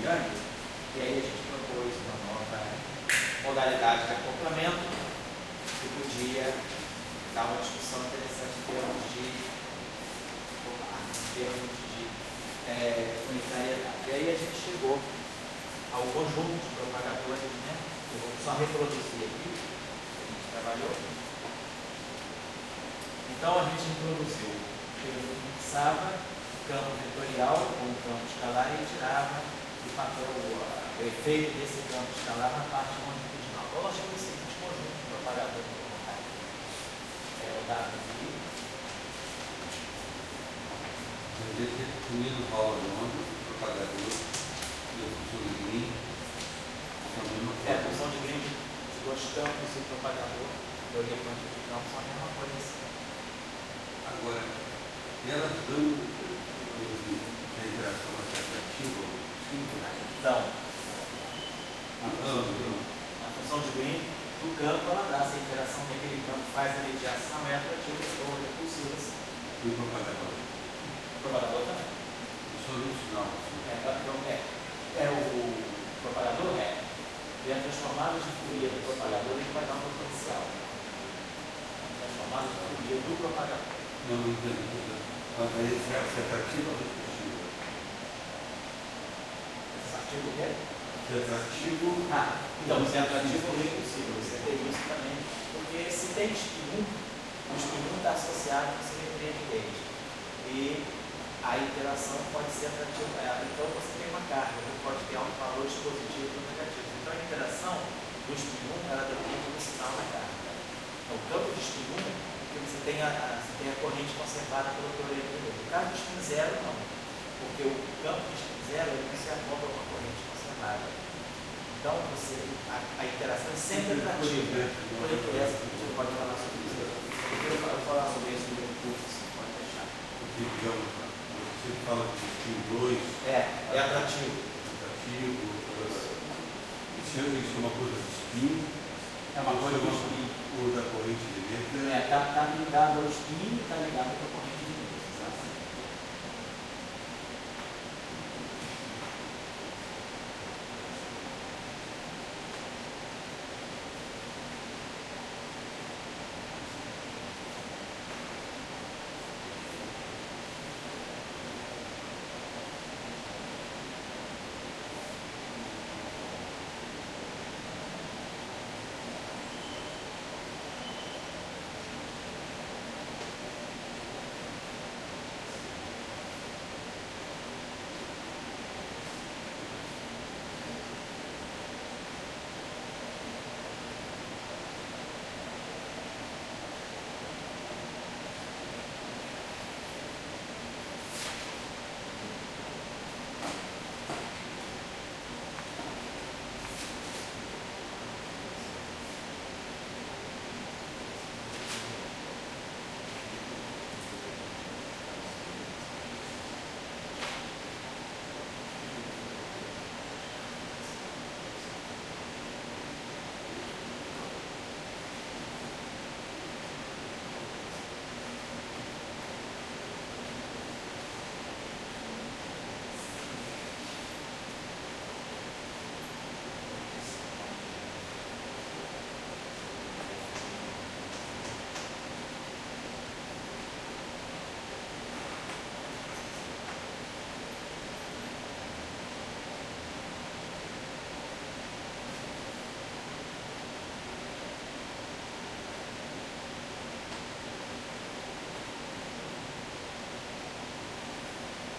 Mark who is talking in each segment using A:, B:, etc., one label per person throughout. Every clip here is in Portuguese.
A: grande, e aí a gente propôs uma nova modalidade de acoplamento que podia dar uma discussão interessante em termos de unitariedade. E aí a gente chegou ao conjunto de propagadores, né? Eu vou só reproduzir aqui, que a gente trabalhou. Então a gente introduziu, fixava o campo vetorial com o campo escalar e tirava o efeito desse campo escalar na parte longitudinal. Então nós temos o seguinte conjunto de propagadores locais. O dado aqui.
B: Definindo rola de onda, propagador e a função de Green,
A: a função de Green, os dois campos e o propagador, teoria quântica de campo, são a mesma coisa assim.
B: Agora, elas dão a interação atrativa ou
A: então, a função de Green do campo, ela dá essa interação daquele campo, faz a mediação, é atrativa ou repulsiva.
B: E o propagador?
A: O propagador também.
B: Só no sinal.
A: O propagador e a transformada de Fourier do propagador, ele vai dar um potencial. A transformada de Fourier do propagador.
B: Não entendo. Mas aí se é atrativo ou repulsivo?
A: Atrativo o quê?
B: Se é atrativo.
A: Então, se é atrativo ou repulsivo, você tem isso também. Porque se tem spin 1, o spin 1 está associado com simetria de gauge. E a interação pode ser atrativa. Então, você tem uma carga, que pode ter valores positivos ou negativos. Então, a interação do spin 1 ela depende do sinal da carga. Então, o campo de spin 1 que você tem a corrente conservada pelo teorema de Lewis. No caso do spin 0, não. Porque o campo de spin 0 ele não se acopla com a corrente conservada. Então, a interação é sempre atrativa. Por isso, você pode falar sobre isso. Eu quero falar sobre isso no meu curso, você pode deixar.
B: Você fala de spin 2.
A: É atrativo.
B: Isso é uma coisa de spin.
A: É uma coisa de spin.
B: O da corrente de letra.
A: Está ligado ao spin e está ligado com a corrente de letra.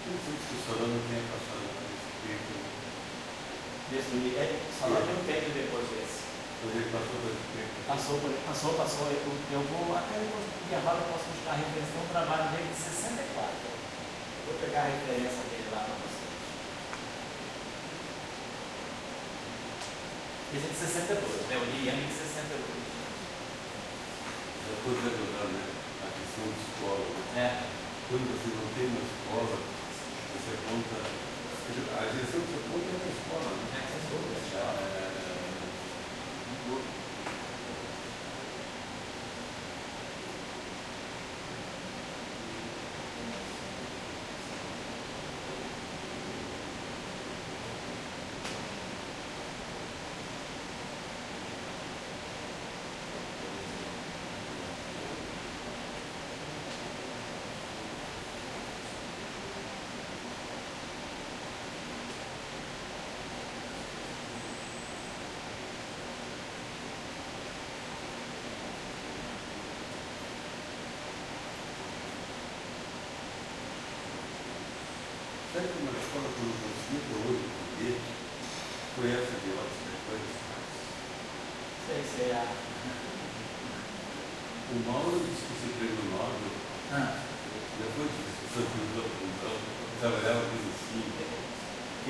B: O Solano tinha passado por esse tempo.
A: Solano não teve depois desse.
B: Mas ele passou por esse tempo.
A: Passou. Eu vou até intervalo, eu posso buscar a referência. Tem um trabalho dele de 64. Vou pegar a referência dele lá para vocês. Esse é de 62, né? O Liam de 62.
B: Depois de adorar, né? A questão de escola. Né? Quando você não tem uma escola, você conta. A direção que você conta é uma escola, né?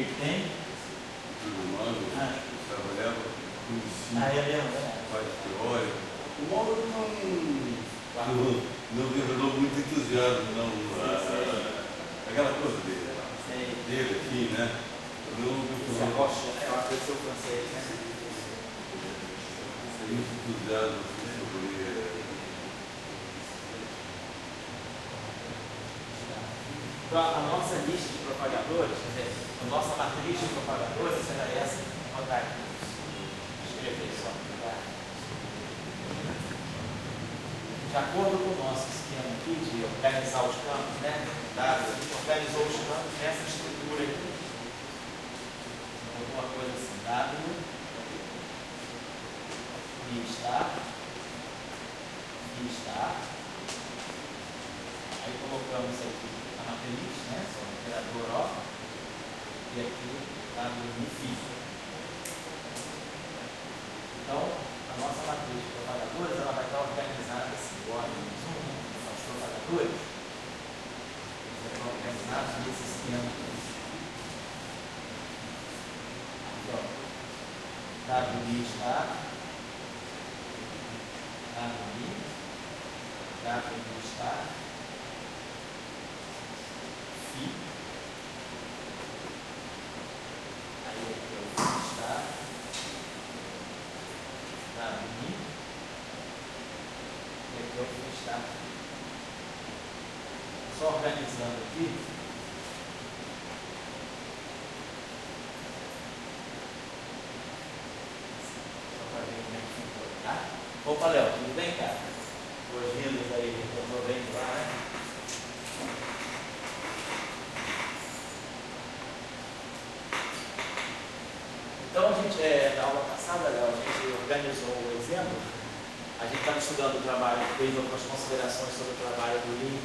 A: que tem?
B: Tudo humano, trabalhava com ensino,
A: É mesmo, né?
B: parte teórica. O módulo não revelou muito entusiasmo, não. Aquela coisa dele, assim, né? Não
A: Rocha, eu acredito o francês, né?
B: muito entusiasmo sobre.
A: Então, a nossa lista de propagadores, quer dizer, a nossa matriz de propagadores era essa, vou botar aqui. Escrever só. Tá? De acordo com o nosso esquema aqui de organizar os campos, né? A gente organizou os campos nessa estrutura aqui. Alguma coisa assim, W, listar. Aí colocamos aqui a matriz, né? Só o operador ó. E aqui W, Então, a nossa matriz de propagadores ela vai estar organizada assim, o ônibus 1, os propagadores, eles vão estar organizados nesse esquema aqui. Então, W está, W está, Fi, aí aqui é o Fi está, W, e aqui é o Fi está. Só organizando aqui. Opa, Léo, tudo bem, cara? Boas-vindas aí, estou bem lá, né? Então, a gente, na aula passada, Léo, a gente organizou o exemplo. A gente estava estudando o trabalho, fez algumas considerações sobre o trabalho do Lee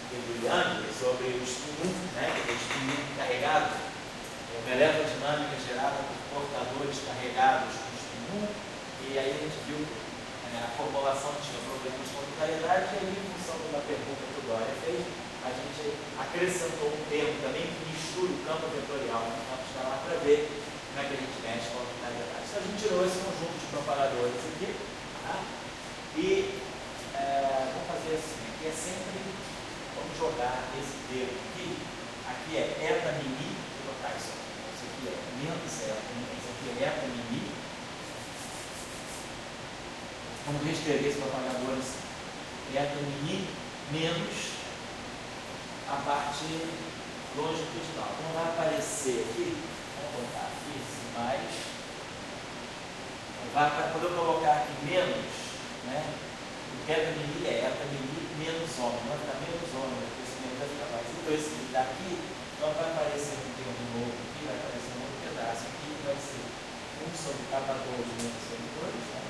A: e do Yang, sobre o spin, né? O spin carregado, uma eletrodinâmica gerada por portadores carregados com spin. E aí a gente viu a formulação tinha problemas de modularidade, e aí, em função da pergunta que o Dória fez, a gente acrescentou um termo também que mistura o campo vetorial com o campo escalar para ver como é que a gente mexe com a modularidade. Então, a gente tirou esse conjunto de propagadores aqui, tá? E vamos fazer assim, aqui é sempre, vamos jogar esse termo aqui é eta mini, vou botar isso aqui é menos eta, isso aqui é eta mini. Vamos reescrever esse propagador assim. Eta mini menos a parte longitudinal. Então vai aparecer aqui, vamos botar aqui, mais. Quando eu colocar aqui menos, né? O eta mini é eta mini menos ômega. Vai ficar menos ômega, porque esse menos vai ficar mais. Então esse daqui, então vai aparecer um termo novo aqui, vai aparecer um outro pedaço aqui, vai ser 1 sobre K12 menos sobre 2, né?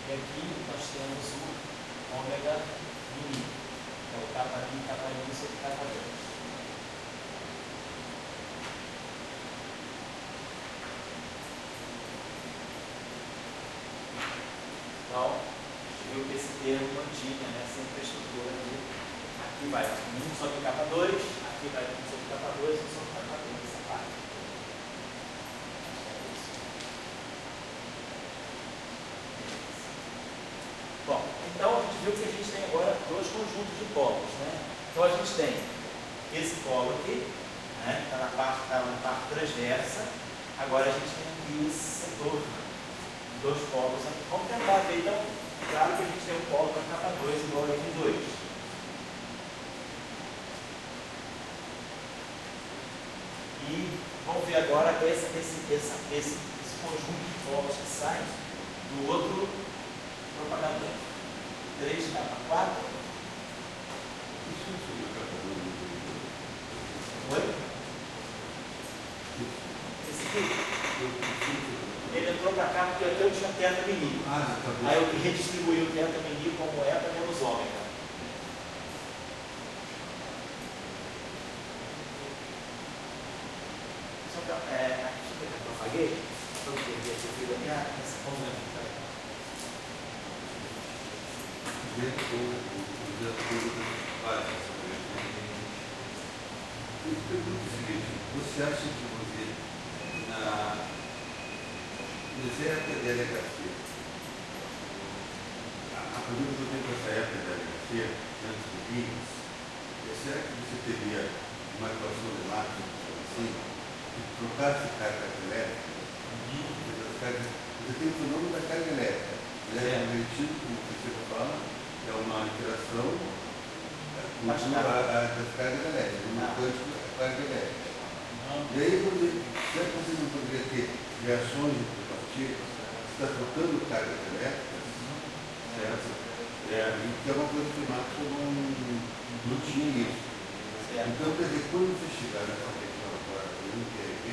A: E aqui nós temos o ômega mini, que é o K1 sobre K2. Então, a gente viu que esse termo mantinha, né, sempre a estrutura de aqui vai 1 sobre K2, aqui vai 1 sobre K2 e 1 sobre K2, essa parte. Bom, então a gente viu que a gente tem agora dois conjuntos de polos, né? Então a gente tem esse polo aqui, né? Está na parte transversa. Agora a gente tem aqui esse setor, dois polos aqui. Vamos tentar ver, então, claro que a gente tem um polo para K2 igual a F2. E vamos ver agora esse conjunto de polos que sai do outro propagador. 3K4. Oi? Esse aqui? Ele entrou para cá porque eu tinha teta mini. Aí eu redistribuí o teta mini como eta menos ômega. Só que eu apaguei. Eu perdi esse fio da minha.
B: Eu te pergunto o seguinte, você acha que você, na época de delegacia, a pergunta que eu tenho com essa época de delegacia, antes do Guinness, será que você teria uma equação de máquina, assim, que trocasse carga elétrica? Você tem o fenômeno da carga elétrica. Elétrico-magnetismo, como você fala, é uma interação das cargas elétricas, uma carga elétrica. E aí, será que você não poderia ter reações de partículas? Você está trocando cargas elétricas, certo? Que é uma coisa que o Max não tinha isso. Então, quer dizer, quando você chegar nessa questão agora do UTRV,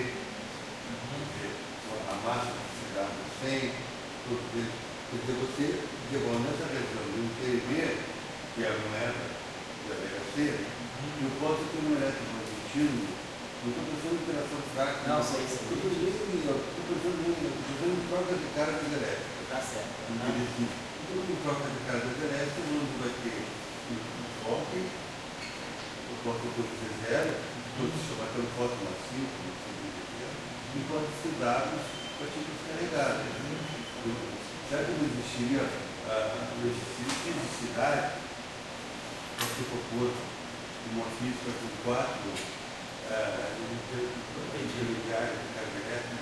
B: a massa que se dá no 100, tudo isso, quer dizer, você levou nessa região do UTRV, que é a moeda da DHC, eu posso ter um eletromagnetismo, não estou pensando em interação prática,
A: não sei se
B: estou pensando em troca de cargas elétricas.
A: Está certo.
B: Então, em troca de cargas elétricas, onde vai ter um foco, o foco pode ser zero, pode se chamar pelo foco massivo, e pode ser dados partículas carregadas. Será que não existiria fisicidade para se propor uma física com 4 intermediários de carga elétrica?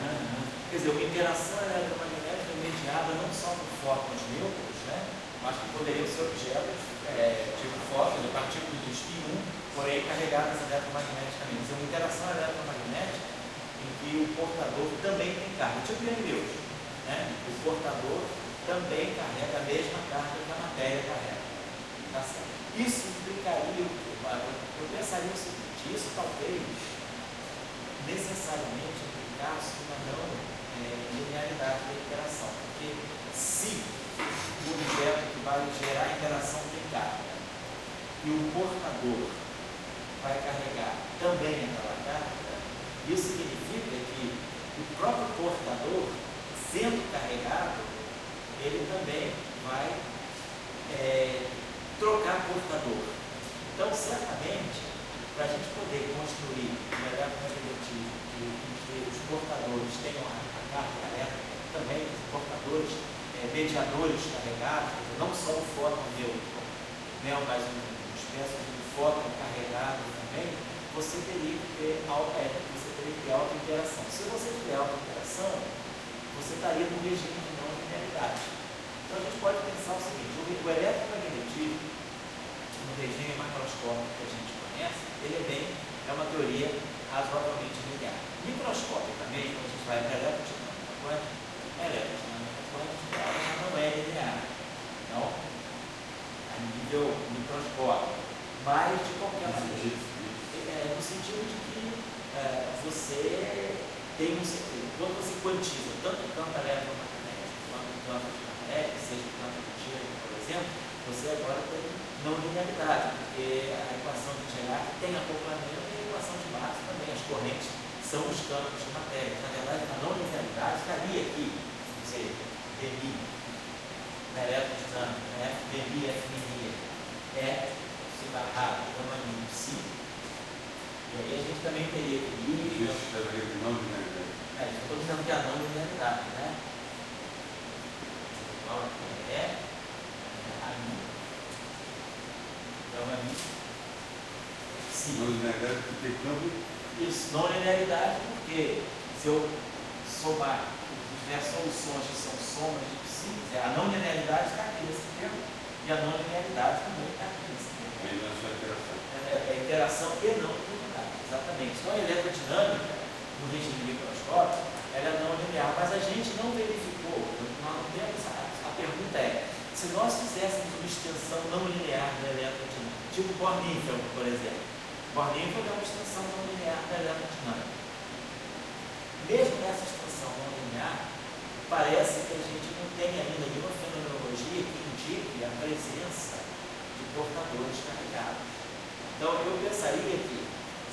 A: Quer dizer, uma interação eletromagnética mediada não só por fótons neutros, né? Mas que poderiam ser objetos tipo fótons, partículas de spin 1, porém carregadas eletromagneticamente. Quer dizer, uma interação eletromagnética em que o portador também tem carga, tipo de neutros, né? O portador também carrega a mesma carga que a matéria carrega. Tá certo? Isso implicaria, eu pensaria o seguinte, isso talvez necessariamente implicasse uma não linearidade da interação, porque se o objeto que vai gerar a interação tem carga e o portador vai carregar também aquela carga, isso significa que o próprio portador, sendo carregado, ele também vai trocar portador. Então, certamente, para a gente poder construir um eletromagnetismo em que os portadores tenham a carga elétrica, também os portadores, mediadores carregados, não só o fóton neutro, né, mas uma espécie de fóton carregado também, você teria que ter alta interação. Se você tiver alta interação, você estaria no regime de não linearidade. Então a gente pode pensar o seguinte, o eletromagnetismo, no regime macroscópico que a gente conhece, ele é uma teoria razoavelmente linear. Microscopicamente, quando a gente vai para a eletrodinâmica quântica, ela já não é linear, não a nível microscópico, mas de qualquer maneira, no sentido de que você tem um sentido. Quando você quantiza tanto o campo eletromagnético quanto o campo de matéria, seja o campo de tiro, por exemplo, você agora tem não linearidade, porque a equação de Dirac tem acoplamento e a equação de Marx também. As correntes são os campos de matéria. Na verdade, a não linearidade estaria aqui, ou seja, dmi, na eletrodinâmica, né? dmi, F-minia, se barrado, gama mim, psi. E aí a gente também teria que
B: Isso chamaria de não linearidade.
A: Eu estou dizendo que é a não linearidade, né? Igual a mim. Então, a mim. Sim.
B: Não linearidade porque tem campo.
A: Isso, não linearidade porque se eu somar, tiver soluções que são somas de psi, a não linearidade está aqui nesse termo e a não linearidade também está aqui nesse termo.
B: Aí não é só interação.
A: É interação e não linearidade, exatamente. Então a eletrodinâmica, no regime microscópico, ela é não linear, mas a gente não verificou, nós não temos a pergunta se nós fizéssemos uma extensão não linear da eletrodinâmica, tipo Born-Infeld, por exemplo. Born-Infeld é uma extensão não linear da eletrodinâmica. Mesmo nessa extensão não linear, parece que a gente não tem ainda nenhuma fenomenologia que indique a presença de portadores carregados. Então, eu pensaria que,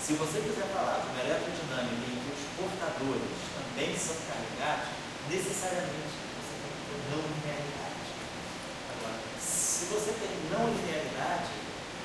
A: se você quiser falar de uma eletrodinâmica em que os portadores também são carregados, necessariamente você tem que ter não linearidade. Agora, se você tem não linearidade,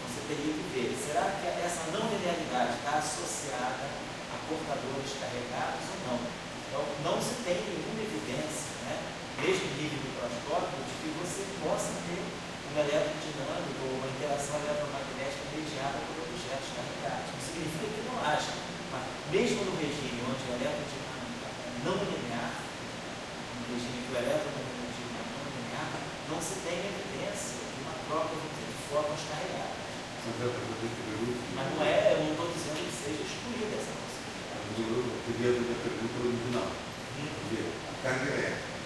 A: você teria que ver, será que essa não linearidade está associada a portadores carregados ou não? Então, não se tem nenhuma evidência, né, mesmo em nível microscópico, de que você possa ter um elétron dinâmico ou uma interação eletromagnética mediada por objetos carregados. Não significa que não haja, mas mesmo no regime onde o eletrodinâmica é não linear, no regime que o eletromagnetismo é não linear, não se tem evidência de uma troca de fótons carregados. Mas não é, eu não estou dizendo que seja excluída essa possibilidade.
B: Eu queria fazer a pergunta original. A carga elétrica.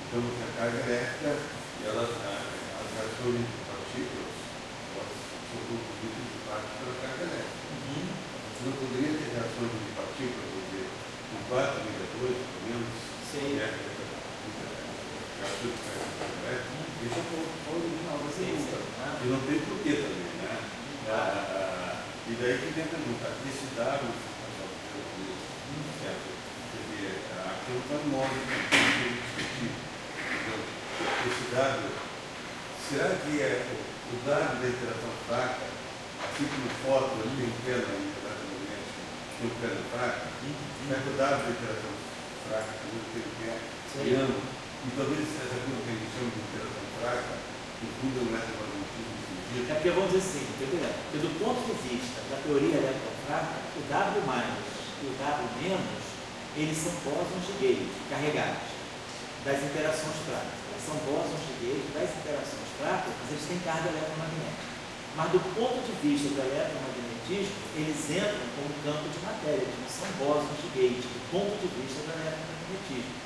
B: Então, a carga elétrica, as reações de partículas, elas são produzidas de parte pela carga elétrica. Você não poderia ter reações de partículas, quer dizer, com 4 megadores, pelo menos, reações de carga elétrica. Esse é o original da pergunta. E não tem porquê também, né? E daí que vem a pergunta, esse dado, certo? Porque aqui não está no modo de discutir. Então, esse dado, será que é o dado da interação fraca, assim como o fóton tem um pé na interação magnética, tem um pé na fraca, será que o dado da interação fraca também tem um pé piano? E talvez essa coisa que a gente chama de interação fraca, includa o eletromagnetismo sentido.
A: É porque vamos dizer assim, entendeu? Porque do ponto de vista da teoria eletrofraca, o W mais e o W menos, eles são bósons de Gauge carregados das interações fracas. São bósons de Gauge das interações fracas, mas eles têm carga eletromagnética. Mas do ponto de vista do eletromagnetismo, eles entram como campo de matéria, eles não são bósons de Gauge, do ponto de vista do eletromagnetismo.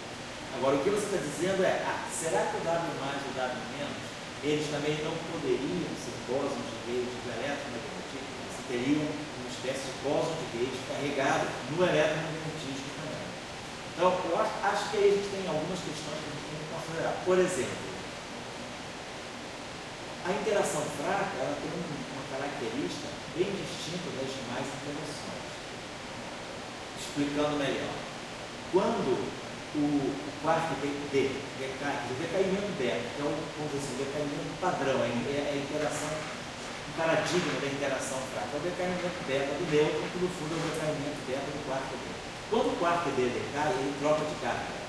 A: Agora, o que você está dizendo é, será que o W mais e o W menos, eles também não poderiam ser bósons de Gauge do eletromagnetismo? Você teriam uma espécie de bóson de Gauge carregado no eletromagnetismo também. Então, eu acho que aí a gente tem algumas questões que a gente tem que considerar. Por exemplo, a interação fraca, ela tem uma característica bem distinta das demais interações. Explicando melhor. Quando o quarto decai, o decaimento beta, que é vamos dizer assim, o decaimento padrão, é a interação, o paradigma da interação fraca, é o decaimento beta do nêutron, que no fundo é o decaimento beta do quarto D. Quando o quarto D decai, ele troca de carga.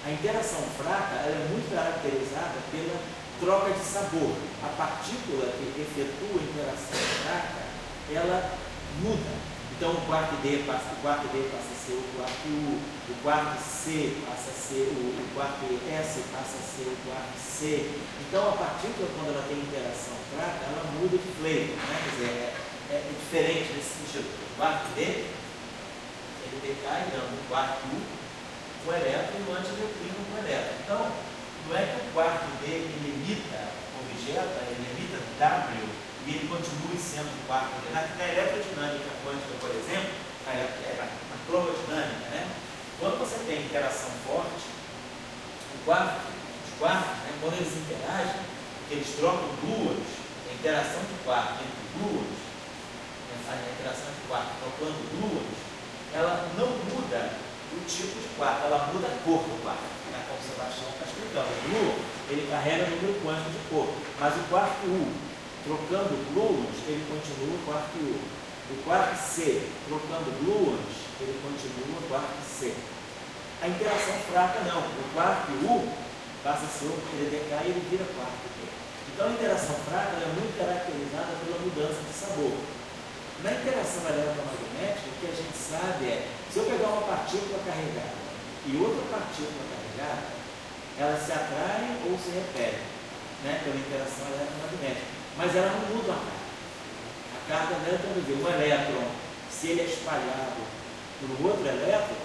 A: A interação fraca ela é muito caracterizada pela troca de sabor. A partícula que efetua a interação fraca, ela muda. Então o quarto D passa a ser o quarto U, o quarto C passa a ser o quarto S passa a ser o quarto C. Então a partícula, quando ela tem interação fraca, ela muda de flavor, né? Quer dizer, é diferente nesse sentido. O quarto D, ele decai dando o quarto U com o elétron e o antineutrino com o elétron. Então, não é que o quarto D ele emita objeto, ele emita W, e ele continue sendo o quarto D. Na eletrodinâmica quântica, por exemplo, na cromodinâmica, né? Quando você tem interação forte, os quartos, né, quando eles interagem, eles trocam gluons, a interação de quarto entre gluons, a interação de quarto trocando gluons, ela não muda o tipo de quarto, ela muda a cor do quarto. Né? Como o Sebastião está explicando, o gluon, ele carrega número quântico de cor, mas o quarto U, trocando gluons, ele continua o quarto U. O quarto C, trocando gluons, ele continua o quarto C. A interação fraca não. O quarto U passa a ser, ele decai e ele vira quarto D. Então a interação fraca é muito caracterizada pela mudança de sabor. Na interação eletromagnética, o que a gente sabe é, se eu pegar uma partícula carregada e outra partícula carregada, elas se atraem ou se repelem, né, pela interação eletromagnética. Mas ela não muda a carga. A carga dela tem a ver. Um elétron, se ele é espalhado por um outro elétron,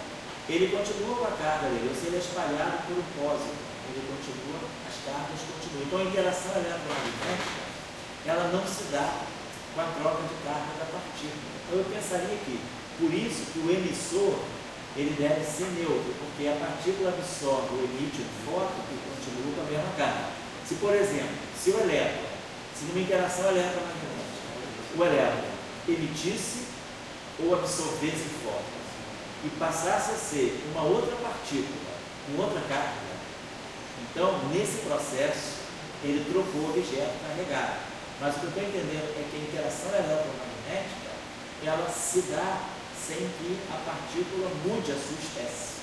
A: ele continua com a carga dele. Ou se ele é espalhado por um pósitron, ele continua, as cargas continuam. Então a interação eletromagnética, ela não se dá com a troca de carga da partícula. Então eu pensaria que, por isso que o emissor, ele deve ser neutro, porque a partícula absorve ou emite um fóton que continua com a mesma carga. Se, por exemplo, se o elétron, se numa interação eletromagnética, o elétron emitisse ou absorvesse fótons e passasse a ser uma outra partícula, com outra carga, então, nesse processo, ele trocou o objeto carregado. Mas o que eu estou entendendo é que a interação eletromagnética, ela se dá sem que a partícula mude a sua espécie.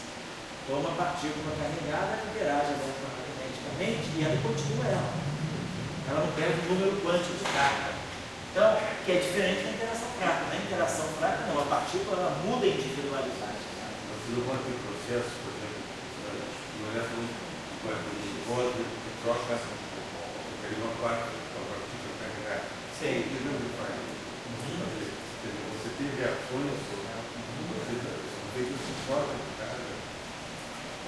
A: Então, uma partícula carregada interage eletromagneticamente e ela continua ela. Ela não perde o número quântico de carga. Então, que é diferente da interação fraca. Na interação fraca, não, a partícula ela muda a individualidade.
B: Você não pode ter processo, por exemplo, não é que troca uma parte da partícula carregada.
A: Sim.
B: Você tem reações, você troca de carga.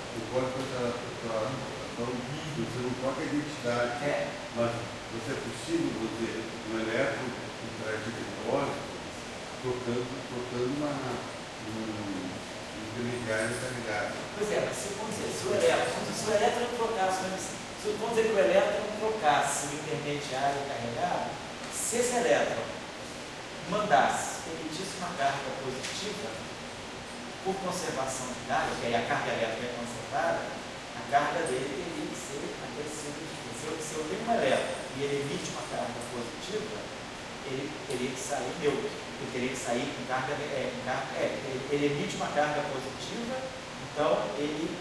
B: Você pode fazer você não troca a identidade, mas você é possível você, um elétron interagir com o trocando um intermediário carregado.
A: Pois é, mas se o elétron trocasse, vamos dizer que o elétron trocasse o intermediário carregado, se esse elétron emitisse uma carga positiva, por conservação de carga, que aí a carga elétrica é conservada, a carga dele teria que ser acrescida. Se eu tenho um elétron e ele emite uma carga positiva, ele teria que sair neutro. Ele teria que sair com carga. Ele emite uma carga positiva, então ele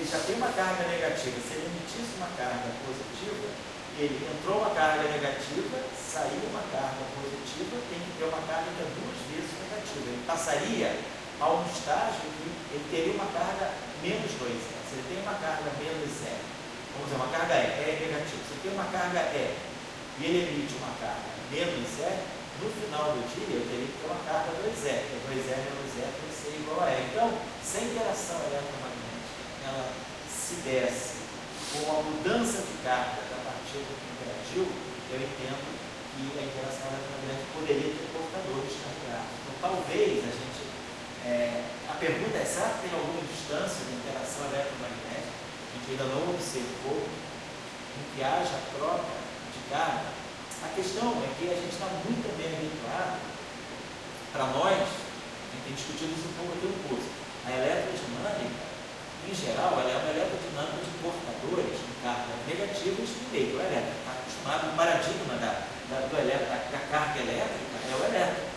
A: já tem uma carga negativa. Se ele emitisse uma carga positiva, ele entrou uma carga negativa, saiu uma carga positiva, tem que ter uma carga que é 2 vezes negativa. Ele passaria a um estágio que ele teria uma carga menos 2. Se ele tem uma carga menos 0, vamos dizer, uma carga é negativa. Se ele tem uma carga e ele emite uma carga menos 0, no final do dia eu teria que ter uma carga 2E, que 2E menos 0 tem que ser igual a E. Então, se a interação eletromagnética ela se desse com a mudança de carga da partícula que interagiu, eu entendo que a interação eletromagnética poderia ter portadores carregados. Então, talvez a gente a pergunta é, será que tem alguma distância de interação eletromagnética? A gente ainda não observou em que haja troca de carga. A questão é que a gente está muito bem habituado, para nós, a gente tem discutido isso um pouco aqui no curso, a eletrodinâmica, em geral, ela é uma eletrodinâmica de portadores de carga negativas e meio elétrico. Está acostumado, o paradigma da carga elétrica é o elétrico.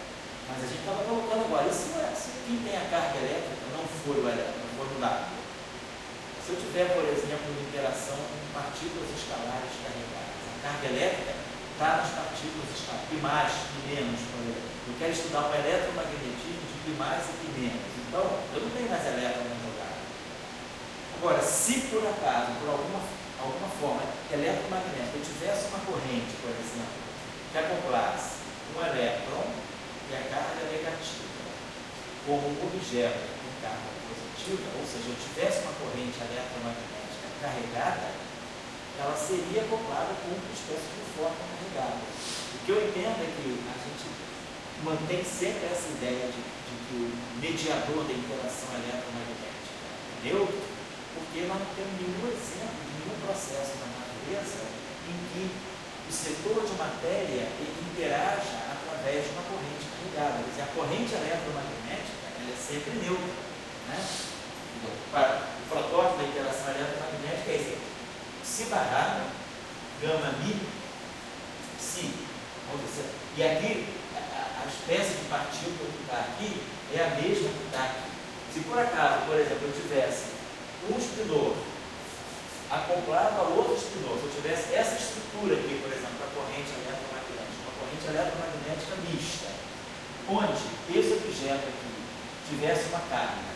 A: Mas a gente estava colocando agora, e se quem tem a carga elétrica não for o elétrico, não for o lado? Se eu tiver, por exemplo, uma interação com partículas escalares carregadas, a carga elétrica está nas partículas escalares, pi mais, pi menos, por exemplo. Eu quero estudar um eletromagnetismo de pi mais e pi menos. Então, eu não tenho mais elétron jogado. Agora, se por acaso, por alguma forma eletromagnética, eu tivesse uma corrente, por exemplo, que acoplasse um elétron e a carga negativa como um objeto com carga positiva, ou seja, eu tivesse uma corrente eletromagnética carregada, ela seria acoplada com uma espécie de fóton carregado. O que eu entendo é que a gente mantém sempre essa ideia de que o mediador da interação eletromagnética é neutro, porque nós não temos nenhum exemplo, nenhum processo na natureza em que o setor de matéria interaja através de uma corrente carregada. Quer dizer, a corrente eletromagnética ela é sempre neutra. Né? O protótipo da interação eletromagnética é esse. Si barra, gama mi, psi. E aqui, a espécie de partícula que está aqui é a mesma que está aqui. Se por acaso, por exemplo, eu tivesse um espinor acoplado a outro espinor, se eu tivesse essa estrutura aqui, por exemplo, da corrente eletromagnética, uma corrente eletromagnética mista, onde esse objeto aqui tivesse uma carga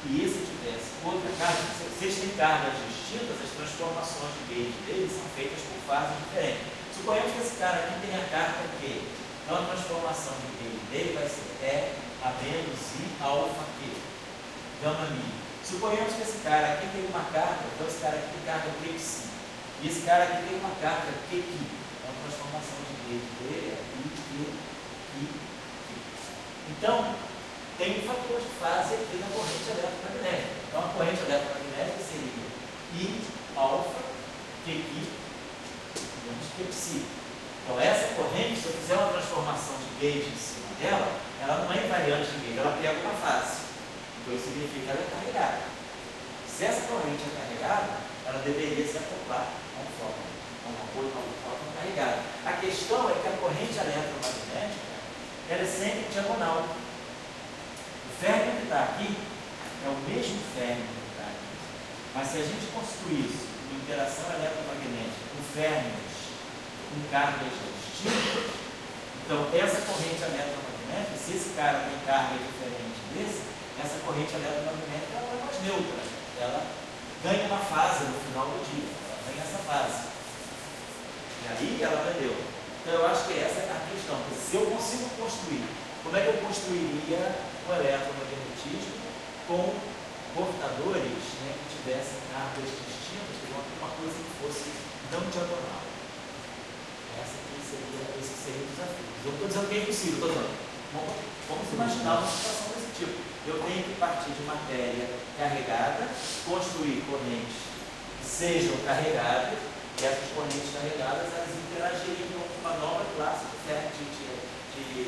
A: e esse tivesse outra carga, se eles têm cargas distintas, as transformações de gauge deles são feitas por fases diferentes. Suponhamos que esse cara aqui tenha a carga Q, então a transformação de gauge dele vai ser E a menos I alfa Q, gama mi. Suponhamos que esse cara aqui tem uma carga, então esse cara aqui tem carga Q-psi, e esse cara aqui tem uma carga Q-ki. Então a transformação de gauge dele é I, Q, Então, tem um fator de fase aqui na corrente eletromagnética. Então a corrente eletromagnética seria I alfa Q-ki menos Q-psi. Então essa corrente, se eu fizer uma transformação de gauge em cima dela, ela não é invariante de gauge, ela pega uma fase. Então isso significa que ela é carregada. Se essa corrente é carregada, ela deveria se acoplar a um fóton. uma fóton carregado. A questão é que a corrente eletromagnética ela é sempre diagonal. O férmio que está aqui é o mesmo férmio que está aqui. Mas se a gente construísse uma interação eletromagnética com férmions com cargas distintas, então essa corrente eletromagnética, se esse cara tem carga diferente desse, essa corrente eletromagnética ela é mais neutra. Ela ganha uma fase no final do dia. Ela ganha essa fase. E aí ela vendeu. Então eu acho que essa é a questão. Se eu consigo construir, como é que eu construiria um eletromagnetismo com portadores, né, que tivessem cargas distintas, que uma coisa que fosse não diagonal? Esse seria o desafio. Eu não estou dizendo que é impossível, estou dizendo. Vamos imaginar uma situação desse tipo. Eu tenho que partir de matéria carregada, construir correntes que sejam carregadas, e essas correntes carregadas elas interagiriam com uma nova classe de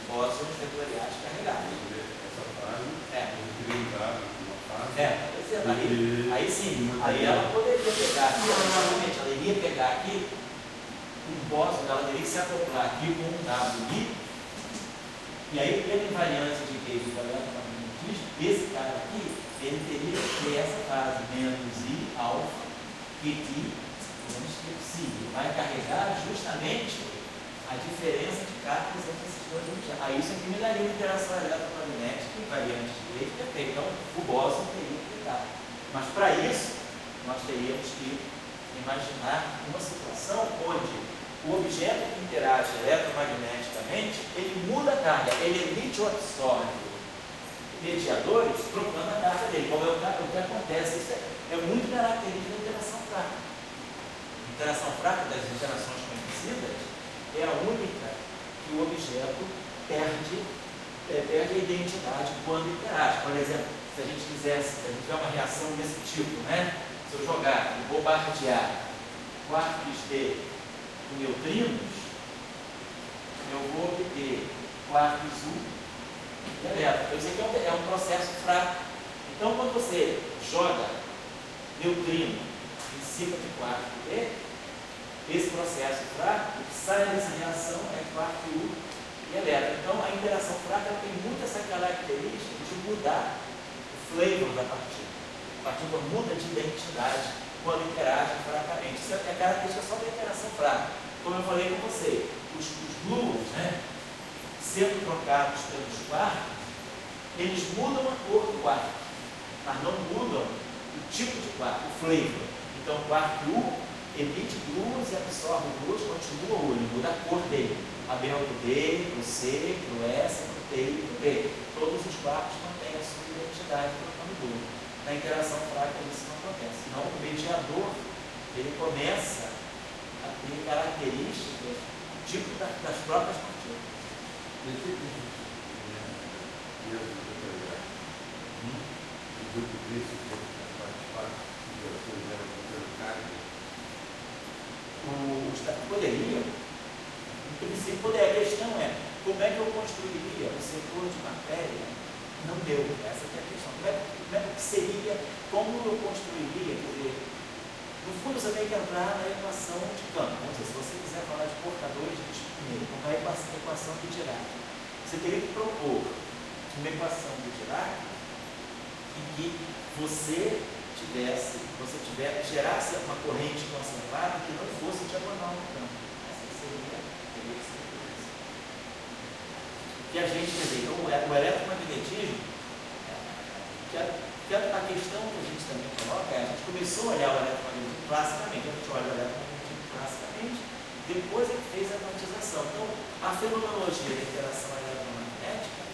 A: bósons vetoriais carregados.
B: Essa fase,
A: aí sim, aí ela poderia pegar aqui, provavelmente ela iria pegar aqui um bóson, ela teria que se acoplar aqui com um WI, e aí pela invariância de Gauge do eletromagnetismo, esse cara aqui, ele teria que ter essa fase menos I alfa QT menos QPSI. Ele vai carregar justamente a diferença de cargas entre esses dois objetos. Aí isso aqui me daria uma interação eletromagnética invariante de Gauge perfeita. Então o bóson teria que pegar. Mas para isso, nós teríamos que imaginar uma situação onde o objeto que interage eletromagneticamente, ele muda a carga, ele emite ou absorve mediadores, trocando a carga dele. Como é o que acontece, isso é muito característico da interação fraca. A interação fraca das interações conhecidas é a única que o objeto perde a identidade quando interage. Por exemplo, se a gente tiver uma reação desse tipo, né? Se eu jogar e bombardear quartos de neutrinos, eu vou obter quartos U e elétrons. Isso aqui é um processo fraco. Então, quando você joga neutrino em cima de quarto E, esse processo fraco, o que sai dessa reação é quarto U e elétron. Então, a interação fraca tem muito essa característica de mudar o flavor da partícula. A partícula muda de identidade quando interage fracamente. Isso é característica só da interação fraca. Como eu falei com você, os gluons, né, sendo trocados pelos quartos, eles mudam a cor do quarto, mas não mudam o tipo de quarto, o flavor. Então, o quarto U emite gluons e absorve gluons, continua U, ele muda a cor dele. A B para o D, para o C, para o S, para o T e para o B. Todos os quartos mantêm a sua identidade trocando gluon. Na interação fraca isso não acontece. Senão o mediador ele começa a ter características tipo das próprias partículas. Poderia, em princípio poderia. A questão é como é que eu construiria o setor de matéria? Não deu, essa é a questão. Como é que seria, como eu construiria? Quer dizer, no fundo você tem que entrar na equação de campo. Vamos dizer, se você quiser falar de portadores de disco, como é a equação de Dirac. Você teria que propor uma equação de Dirac em que você gerasse uma corrente conservada que não fosse diagonal no campo. Essa teria que ser isso. E a gente, quer dizer, o eletromagnetismo, a questão que a gente também coloca é, a gente começou a olhar o eletromagnetismo classicamente, a gente olha o eletromagnetismo classicamente, depois é que fez a quantização. Então, a fenomenologia da interação eletromagnética,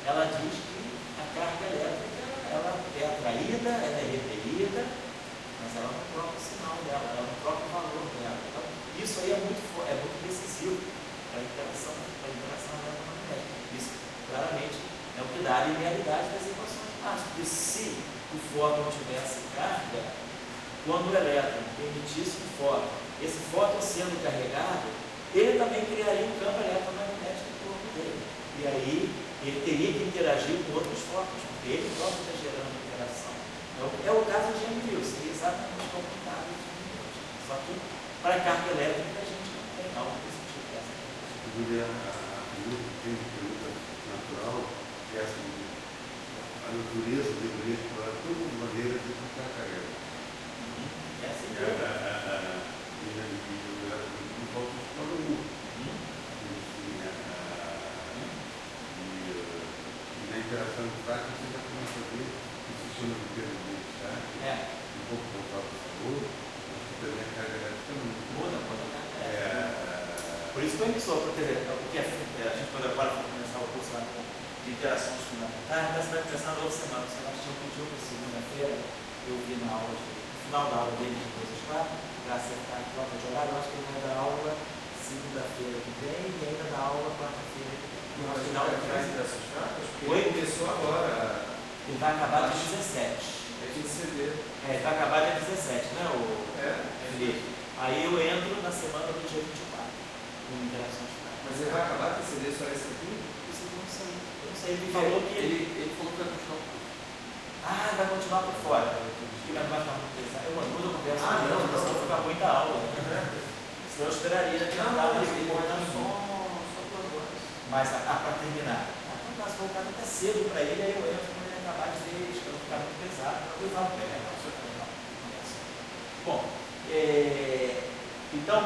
A: ela diz que a carga elétrica ela é atraída, ela é repelida, mas ela não troca o sinal dela, ela não troca o valor dela. Então, isso aí é muito decisivo para a interação eletromagnética. Isso, claramente, é o que dá a linearidade das equações de Maxwell. Porque se o fóton tivesse carga, quando o elétron emitisse um fóton, esse fóton sendo carregado, ele também criaria um campo eletromagnético em torno dele. E aí, ele teria que interagir com outros fótons, porque ele próprio está gerando interação. Então, é o caso de Gene-Wilson, seria exatamente complicado. Só que Para a carga elétrica, a gente não tem algo desse tipo.
B: A pergunta natural é assim, a natureza deveria explorar todas as maneiras de trocar a carga elétrica.
A: Essa é
B: E falta explorar o mundo. Na interação prática, você já começa a ver que o sistema de permanente, um pouco voltado para o sabor, também a carga elétrica
A: muda. Por isso que o emissor, porque a gente pode agora começar o curso lá de interações fundamentais, mas vai começar na outra semana. O Sebastião pediu para segunda-feira, eu vi na aula, no final da aula dele de coisas para acertar a troca de horário. Eu acho que ele vai dar aula segunda-feira que vem e ainda dá aula quarta-feira.
C: No final ele faz interações práticas? Porque
A: Oi?
C: ele começou agora.
A: Ele vai acabar dia 17.
C: É de CD.
A: Ele vai acabar dia 17, né, Felipe? Aí eu entro na semana do dia 24, com interações práticas.
C: Mas ele vai acabar de CD só esse aqui?
A: Isso eu não sei. Eu não sei, ele falou que
C: ele falou que vai continuar.
A: Ah, vai continuar por fora. Que vai ficar muito pesado. Eu converso com ele,
C: não,
A: senão fica muita aula. Senão eu esperaria que
C: Não,
A: não,
C: mas ele pode dar
A: só.
C: só 2 horas.
A: Mas para terminar, se for o cara até cedo para ele, aí eu entro quando ele acabar de ver, para não ficar muito pesado, para eu falo, bom, então,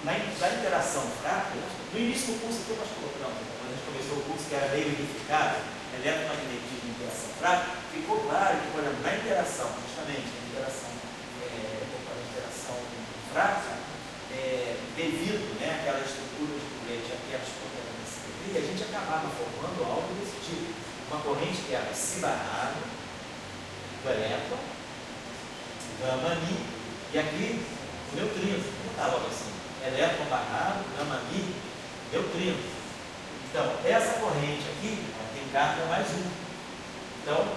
A: na interação fraca, no início do curso, quando a gente começou o curso que era meio unificado, eletromagnetismo e interação fraca, ficou claro que, por exemplo, na interação, justamente, a interação fraca, devido àquela estrutura de corrente, aquelas propriedades de simetria, a gente acabava formando algo desse tipo. Uma corrente que era cibarrado, do elétron, gama-mi, e aqui o neutrino. Não estava assim. Elétron barrado, gama-mi, neutrino. Então, essa corrente aqui tem carga mais 1. Então,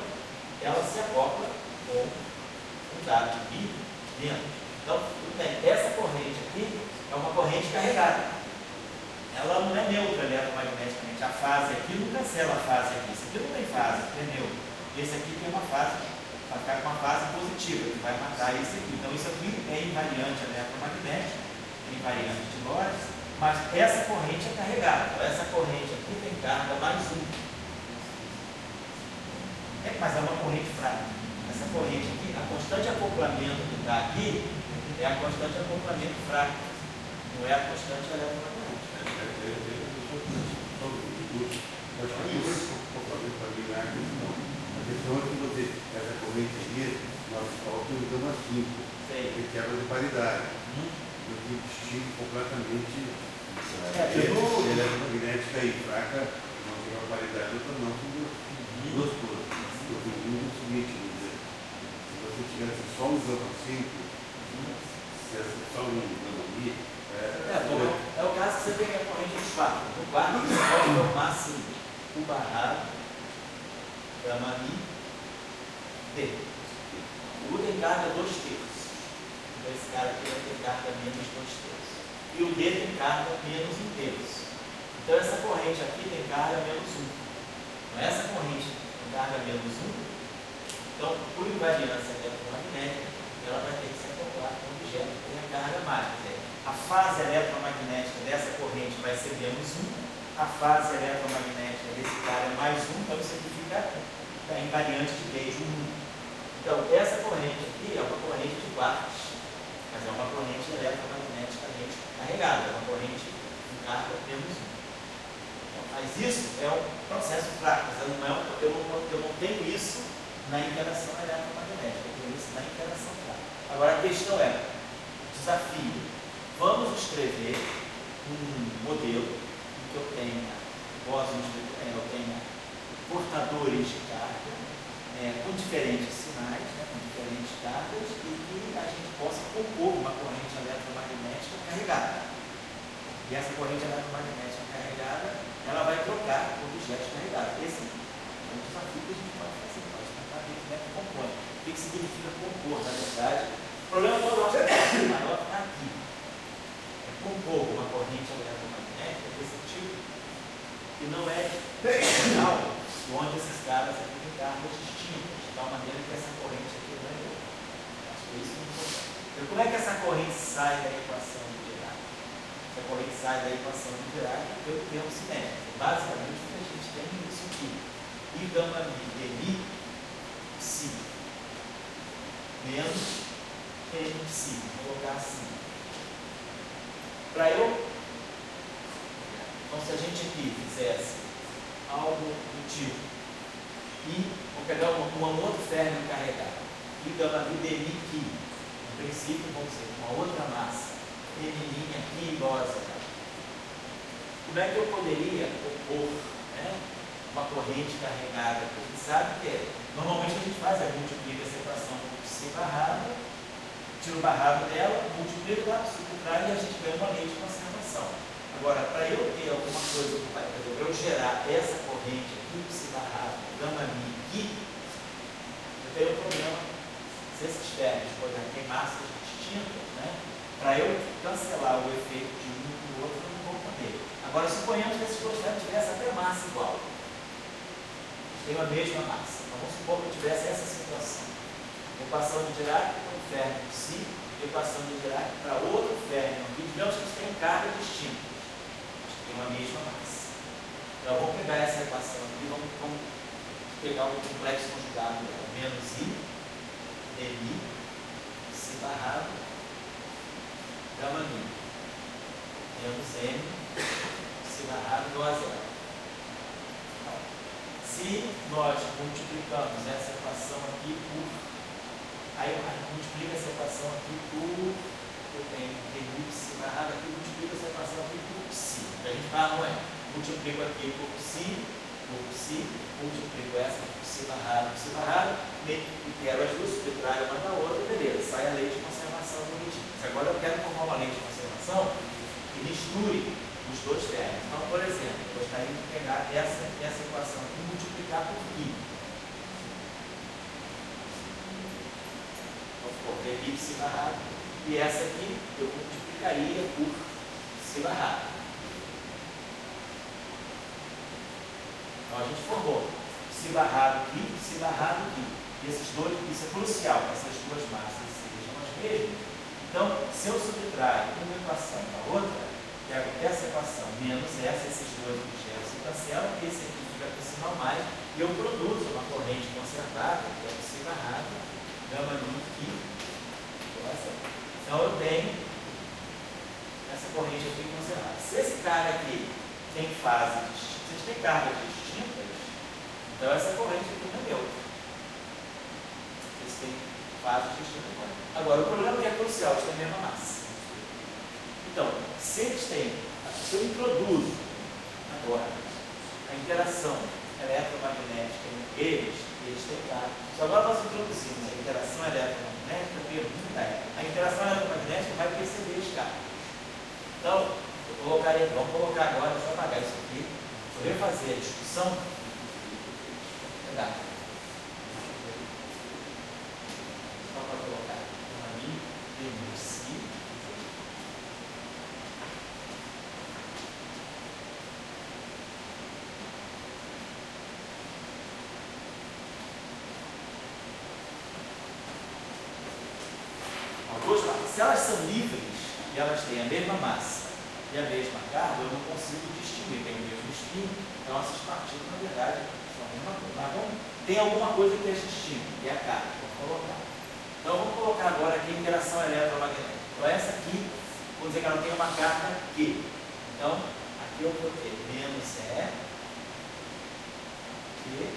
A: ela se acopla com um dado de mi dentro. Então, tudo bem. Essa corrente aqui é uma corrente carregada. Ela não é neutra eletromagneticamente. A fase aqui não cancela a fase aqui. Esse aqui não tem fase, é neutro. Esse aqui tem uma fase, vai ficar com uma fase positiva, que vai matar esse aqui. Então, isso aqui é invariante eletromagnética, é invariante de Lorentz, mas essa corrente é carregada. Então, essa corrente aqui tem carga mais 1. Mas é uma corrente fraca. Essa corrente aqui, a constante acoplamento que está aqui, é a constante acoplamento fraca. Não é a constante eletromagnética.
B: A questão é que você, essa corrente aqui, nós cálculos dão uma 5, porque quebra de paridade. Eu que distingo completamente eletromagnética e fraca, não tem uma paridade, outra não, são duas coisas. Eu digo o seguinte, se você tivesse só um gama 5, se só um gama ali,
A: é o caso que você tem a corrente de 4. No 4 você pode formar assim, o barrado, gama-mi, D. O U tem carga 2/3. Então esse cara aqui vai ter carga menos 2/3. E o D tem carga menos 1/3. Então essa corrente aqui tem carga menos 1. Então essa corrente tem carga menos 1. Então, por invariância eletromagnética, ela vai ter que se acoplar com o objeto que tem a carga mais. Quer dizer, a fase eletromagnética dessa corrente vai ser menos 1. A fase eletromagnética desse cara é mais 1, então isso significa a invariante de beijo 1. Então, essa corrente aqui é uma corrente de quartos, mas é uma corrente eletromagneticamente carregada, é uma corrente com carga menos 1. Então, mas isso é um processo fraco, eu não tenho isso na interação eletromagnética, eu tenho isso na interação fraca. Agora, a questão é, desafio, vamos escrever um modelo que eu tenha portadores de carga com diferentes sinais, com diferentes cargas, e que a gente possa compor uma corrente eletromagnética carregada. E essa corrente eletromagnética carregada, ela vai trocar objetos carregados. Esse é um desafio que a gente pode fazer, pode tentar ver como é que compõe. O que significa compor, na verdade? O problema todo é que o maior está aqui. Compor uma corrente eletromagnética desse tipo, que não é real, onde esses caras aqui têm cargas distintas, de tal maneira que essa corrente aqui não é neutra. Acho que é isso que é importante. Então, como é que essa corrente sai da equação de Dirac? Essa corrente sai da equação de Dirac pelo termo cinético. Basicamente, a gente tem isso aqui. I gama mi de mi psi menos n psi. Vou colocar assim. Para eu... Então, se a gente aqui fizesse algo do tipo I, vou pegar um outro férmio carregado. I gama mi de mi qui. No princípio, vamos dizer, uma outra massa. N' aqui igual a zero. Como é que eu poderia opor, né, uma corrente carregada? Porque a gente sabe que normalmente a gente faz, a gente multiplica essa equação por psi barrado, tira o barrado dela, multiplica lá, subtrai e a gente ganha uma lei de conservação. Agora, para eu ter alguma coisa, para eu gerar essa corrente aqui, psi barrado, gama mi aqui, eu tenho um problema. Se esses férmios forem massas distintas, né, para eu cancelar o efeito de um e do outro, eu não vou poder. Agora, suponhamos que esses dois férmios tivessem até massa igual. Tem a mesma massa. Então, vamos supor que eu tivesse essa situação. Equação de Dirac para um férmio psi, equação de Dirac para outro férmio aqui. Digamos que eles têm carga distinta. Tem a mesma massa. Então, vamos pegar essa equação aqui, vamos pegar o complexo conjugado dela. Menos I, dmi, psi barrado, gama mi. Menos M, psi barrado, igual a zero. Se nós multiplicamos essa equação aqui por... Aí eu multiplico essa equação aqui por... Eu tenho dmi, psi barrado aqui, multiplico essa equação aqui por psi. A gente fala, não é? Multiplico aqui por psi, multiplico essa por psi barrado, e quero as duas, subtraio uma da outra, beleza, sai a lei de conservação bonitinha. Agora eu quero formar uma lei de conservação que misture os dois termos. Então, por exemplo, eu gostaria de pegar essa equação aqui e multiplicar por I. Vou pôr dmi psi barrado. E essa aqui eu multiplicaria por psi barrado. Então a gente formou psi barrado aqui, psi barrado aqui. E esses dois, isso é crucial, que essas duas massas sejam as mesmas. Então, se eu subtraio uma equação da outra, pego essa equação menos essa, esses dois objetos se cancelam, esse aqui fica por sinal mais, e eu produzo uma corrente conservada, que é o psi barrado, gama mi aqui. Então eu tenho essa corrente aqui conservada. Se esse cara aqui tem fases distintas, se tem cargas distintas, então essa corrente aqui não é neutra. Eles têm fases distintas. Agora, o problema é que é crucial, eles têm a mesma massa. Então, se eles têm, se eu introduzo agora a interação eletromagnética entre eles têm cargas. Então, agora nós introduzimos a interação eletromagnética, a pergunta é, a interação eletromagnética vai perceber as cargas. Então, vamos colocar agora, deixa eu apagar isso aqui, vou refazer a discussão. Pegar. Só para colocar ali, psi. Se elas são livres e elas têm a mesma massa e a mesma carga, eu não consigo distinguir, tem o mesmo spin, então essas partículas, na verdade, são a mesma coisa. Mas tem alguma coisa que as distingue, e é a carga. Vamos colocar. Então vamos colocar agora aqui a interação eletromagnética. Então essa aqui, vamos dizer que ela tem uma carga Q. Então, aqui eu vou ter menos E, Q,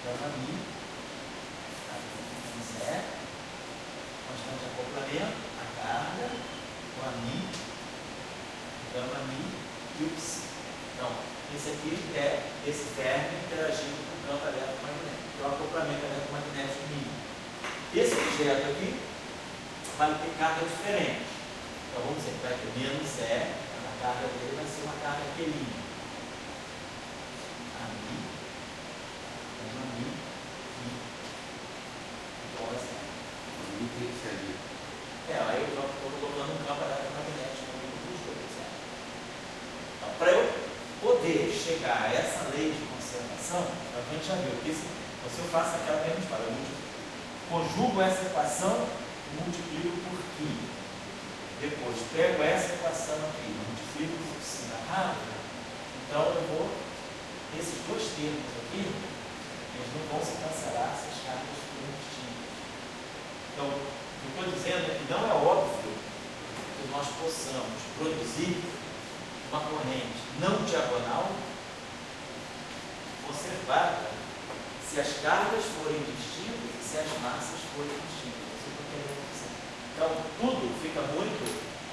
A: gama mi, menos E, constante de acoplamento, a carga, o ami, gama mi e o psi. Então, esse aqui é esse férmio interagindo com o campo eletromagnético, que é o acoplamento eletromagnético mínimo. Esse objeto aqui vai ter carga diferente. Então, vamos dizer que vai ter menos E, a carga dele vai ser uma carga quelínea. Ami, gama mi e igual a zero.
B: Tem que ser ali.
A: Aí eu estou colocando um campo eletromagnético dos dois. Então, para eu poder chegar a essa lei de conservação, a gente já viu que se eu faço aquela mesma história, eu conjugo essa equação multiplico por Q. Depois pego essa equação aqui, multiplico por piscina rápida. Então eu vou, esses dois termos aqui, eles não vão se cancelar se as cargas forem distintas. Então, o que eu estou dizendo é que não é óbvio que nós possamos produzir uma corrente não diagonal conservada se as cargas forem distintas e se as massas forem distintas. Isso eu estou querendo dizer. Então, tudo fica muito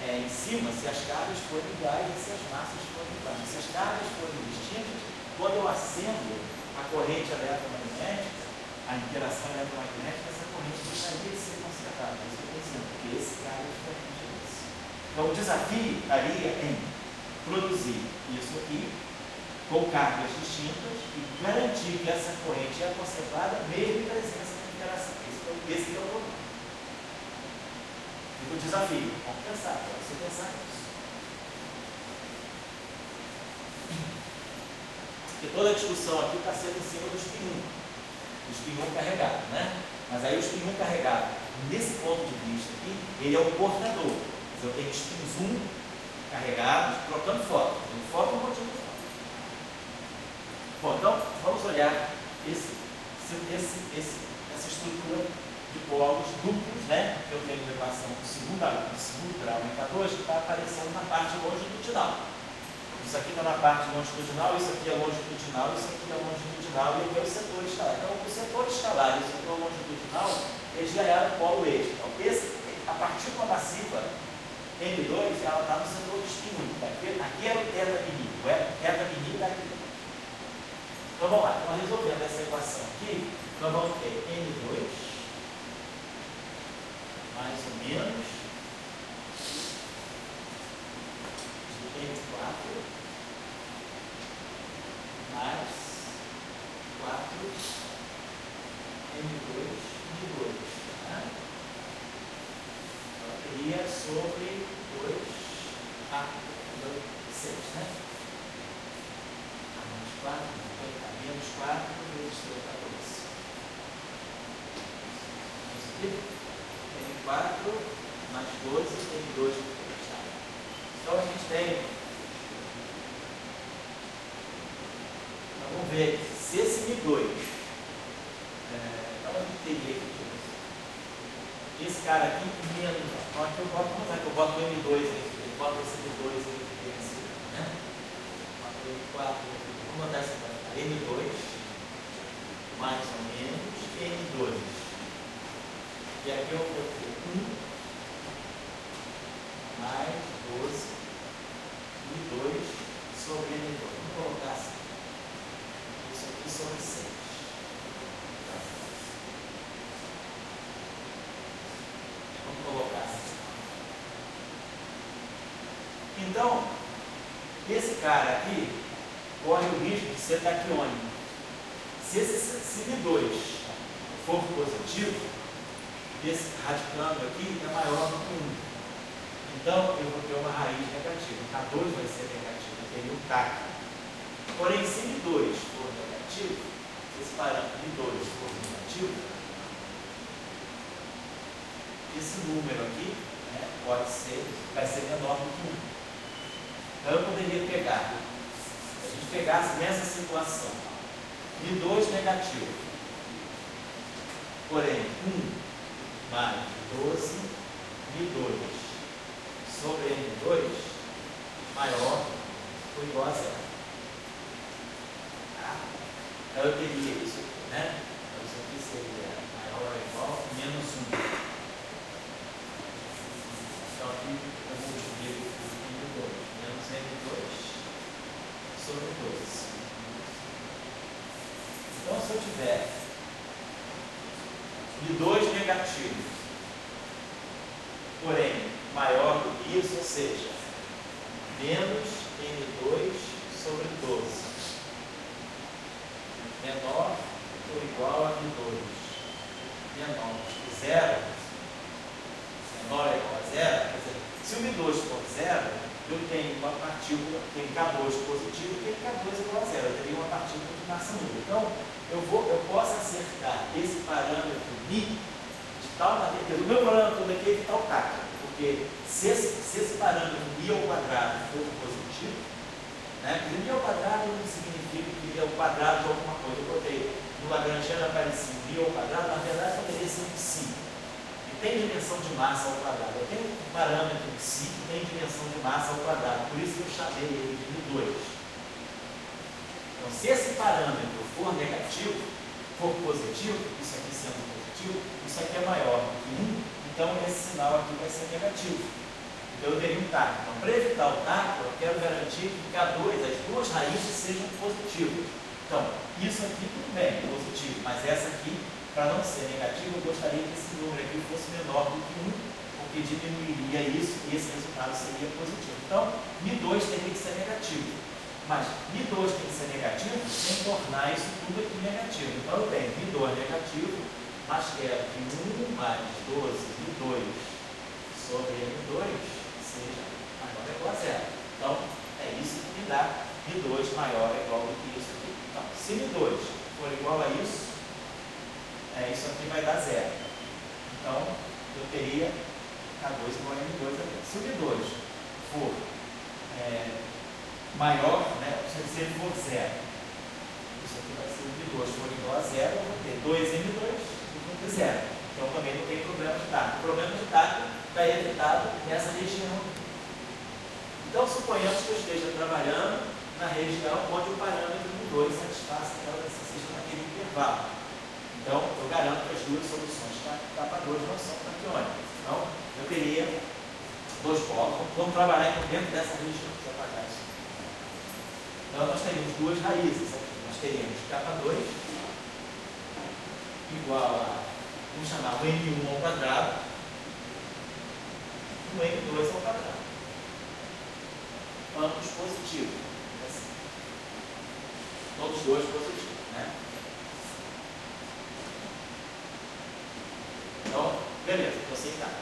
A: em cima se as cargas forem iguais e se as massas forem iguais. Se as cargas forem distintas, quando eu acendo a corrente eletromagnética, a interação eletromagnética, essa corrente deixaria de ser conservada. Isso eu estou dizendo, porque esse cara é diferente desse. Então, o desafio estaria em produzir isso aqui com cargas distintas e garantir que essa corrente é conservada mesmo em presença da interação. Esse é o problema. Fica o desafio. Vamos pensar, para você pensar nisso. Porque toda a discussão aqui está sendo em cima do spin 1. O spin 1 carregado, né? Mas aí o spin 1 carregado, nesse ponto de vista aqui, ele é o portador. Mas eu tenho spins 1 carregados, trocando foto. Tem foto e um monte de foto. Bom, então, vamos olhar essa estrutura de polos duplos, né? Que eu tenho uma equação do segundo grau em K2 que está aparecendo na parte longitudinal. Isso aqui está na parte longitudinal, isso aqui é longitudinal, isso aqui é longitudinal, e aqui é o setor escalar. Então, o setor escalar e o setor longitudinal, eles ganharam o polo eixo. Então, a partícula massiva M2, ela está no setor de spin 1. Aqui era o θ mini, o θ mini daqui. Então, vamos lá. Então, resolvendo essa equação aqui, nós vamos ter M2 mais ou menos de M4 mais 4 M2 de 2. Tá? Bateria sobre 2A, 6, né? Menos 4, menos 4 vezes 14. Isso aqui? M4 mais 12 tem 2 de 3. Tá? Então a gente tem. Então vamos ver se esse M2. Então a gente teria aqui. Esse cara aqui menos. Então aqui eu boto o M2 aqui. Eu boto esse M2 aqui. Né? M4. Vamos mandar essa para M2 mais ou menos M2. E aqui eu vou ter 1 mais 12 e 2 sobre M2. Vamos colocar assim. Isso aqui sobre 6. Vamos colocar assim. Então, esse cara aqui corre o risco de ser taquiônico. Se esse M2 for positivo, esse radicando aqui é maior do que 1. Então, eu vou ter uma raiz negativa. K2 vai ser negativo, eu teria um TAC. Porém, se M2 for negativo, se esse parâmetro M2 for negativo, esse número aqui, né, vai ser menor do que 1. Então, eu poderia pegar, se a gente pegasse nessa situação, M2 negativo, porém 1 mais 12 M2 sobre M2 maior ou igual a 0. Tá? Então eu teria isso aqui, né? Então isso aqui seria maior ou igual a menos 1. Então aqui eu multiplico por M2 menos M2 sobre 12. Então se eu tiver M2 negativo, porém maior do que isso, ou seja, menos M2 sobre 12, menor ou igual a M2, menor que 0, menor ou igual a 0, quer dizer, se o M2 for 0, eu tenho uma partícula, tem K2 positivo e tem K2 igual a 0, eu teria uma partícula de massa nula. Então, eu posso acertar esse parâmetro μ de tal maneira, eu o meu problema todo aqui é evitar o tacto, porque se esse parâmetro I ao quadrado for positivo, né? Porque I ao quadrado não significa que é o quadrado de alguma coisa. Eu botei no Lagrangiano aparecido I ao quadrado, na verdade poderia ser um psi, que tem dimensão de massa ao quadrado. Eu tenho um parâmetro psi que tem dimensão de massa ao quadrado, por isso que eu chamei ele de μ2. Então, se esse parâmetro for negativo, for positivo, isso aqui sendo positivo, isso aqui é maior do que 1, então esse sinal aqui vai ser negativo. Então eu teria um tacto. Então, para evitar o tacto, eu quero garantir que K2, as duas raízes sejam positivas. Então, isso aqui tudo bem, positivo, mas essa aqui, para não ser negativo, eu gostaria que esse número aqui fosse menor do que 1, porque diminuiria isso e esse resultado seria positivo. Então, μ2 teria que ser negativo. Mas μ2 tem que ser negativo sem tornar isso tudo aqui negativo. Então eu tenho μ2 negativo, mas quero que 1 mais 12 μ2 sobre m2 seja maior ou igual a zero. Então é isso que me dá μ2 maior ou igual do que isso aqui. Então, se μ2 for igual a isso, isso aqui vai dar zero. Então eu teria K2 igual a m2 aqui. Se o μ2 for maior, né? Se ele for zero, isso aqui vai ser o μ2 for igual a zero, eu vou ter 2m2 e vou ter zero. Então também não tem problema de tacto. O problema de tacto está evitado nessa região. Então suponhamos que eu esteja trabalhando na região onde o parâmetro μ2 satisfaz aquela necessidade naquele intervalo. Então eu garanto que as duas soluções K2 não são taquiônicas. Então eu teria dois polos. Vamos trabalhar dentro dessa região. Deixa eu apagar isso. Então, nós teríamos duas raízes aqui. Nós teríamos K2 igual a, vamos chamar o M1 ao quadrado e o M2 ao quadrado. Ambos positivos. Assim. Todos dois positivos, né? Então, beleza, estou aceitado.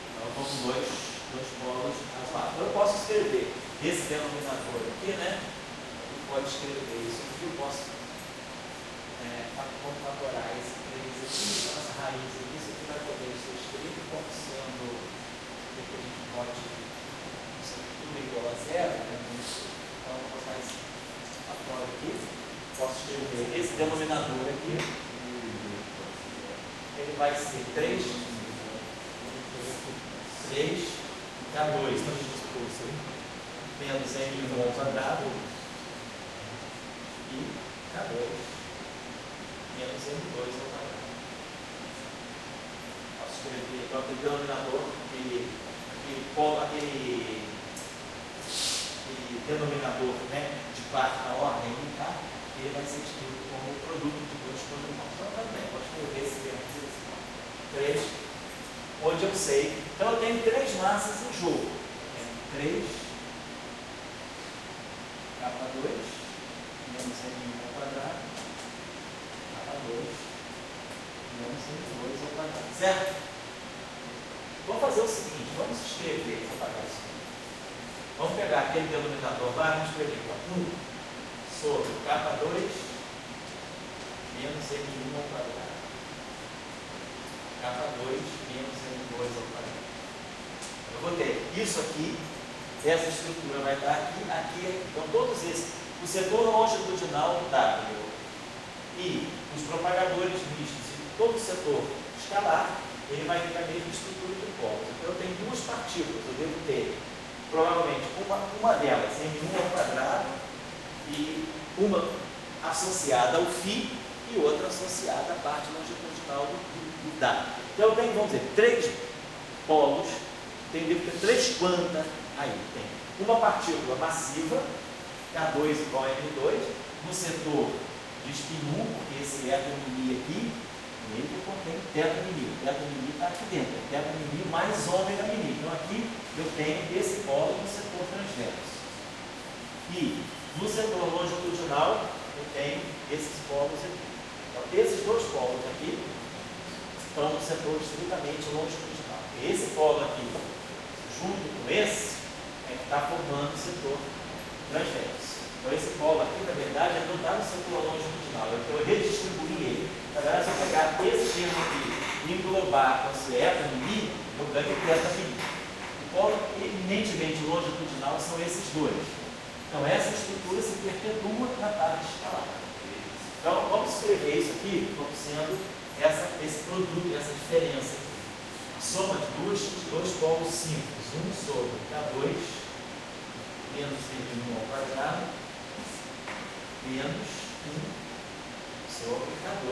A: Então, eu estou com dois polos razoáveis. Eu posso escrever esse denominador aqui, né? Você pode escrever isso aqui, eu posso confatorar esse 3 aqui, então essa raiz aqui, isso aqui vai poder ser escrito como sendo, depois a gente pode, isso aqui tudo igual a zero, né? Então eu vou botar esse fator aqui, posso escrever esse denominador aqui, ele vai ser 3 K2, menos m1 ao quadrado e K2 menos m2 ao quadrado. Posso escrever então aquele denominador, aquele denominador, né, de quarta ordem em K, ele vai ser escrito como o produto de dois polinomios. Então também posso escrever esse termo aqui, 3, onde eu sei. Então eu tenho três massas em jogo. 3 K2 menos M1 ao quadrado, K2 menos M2 ao quadrado. Certo? Vamos fazer o seguinte, vamos escrever, vou apagar isso aqui. Vamos pegar aquele denominador lá, vamos escrever 1 sobre K2 menos M1 ao quadrado. K2 menos M2 ao quadrado. Eu vou ter isso aqui. Essa estrutura vai estar aqui, aqui, então todos esses, o setor longitudinal do W e os propagadores mistos e todo o setor escalar, ele vai ter a mesma estrutura do polo. Então eu tenho duas partículas, eu devo ter provavelmente uma delas M1 ao quadrado e uma associada ao φ e outra associada à parte longitudinal do W. Então eu tenho, vamos dizer, três polos, devo ter três quantas. Aí tem uma partícula massiva, K2 igual a M2, no setor de spin 1, porque esse ℏm aqui, ele contém ℏm. ℏm está aqui dentro, ℏm mais ômega-m. Então aqui eu tenho esse polo no setor transverso. E no setor longitudinal eu tenho esses polos aqui. Então esses dois polos aqui estão no setor estritamente longitudinal. E esse polo aqui, junto com esse, está formando o setor transverso. Então esse polo aqui, na verdade, não está no setor longitudinal. Então eu redistribuí ele. Na verdade, se eu pegar esse termo aqui e englobar com esse eta μi, eu ganho θ μi. O polo eminentemente longitudinal são esses dois. Então, essa estrutura se perpetua na parte escalar. Então, vamos escrever isso aqui como sendo esse produto, essa diferença aqui. Soma de dois polos simples, 1 sobre K2 menos M1 ao quadrado menos 1 sobre K2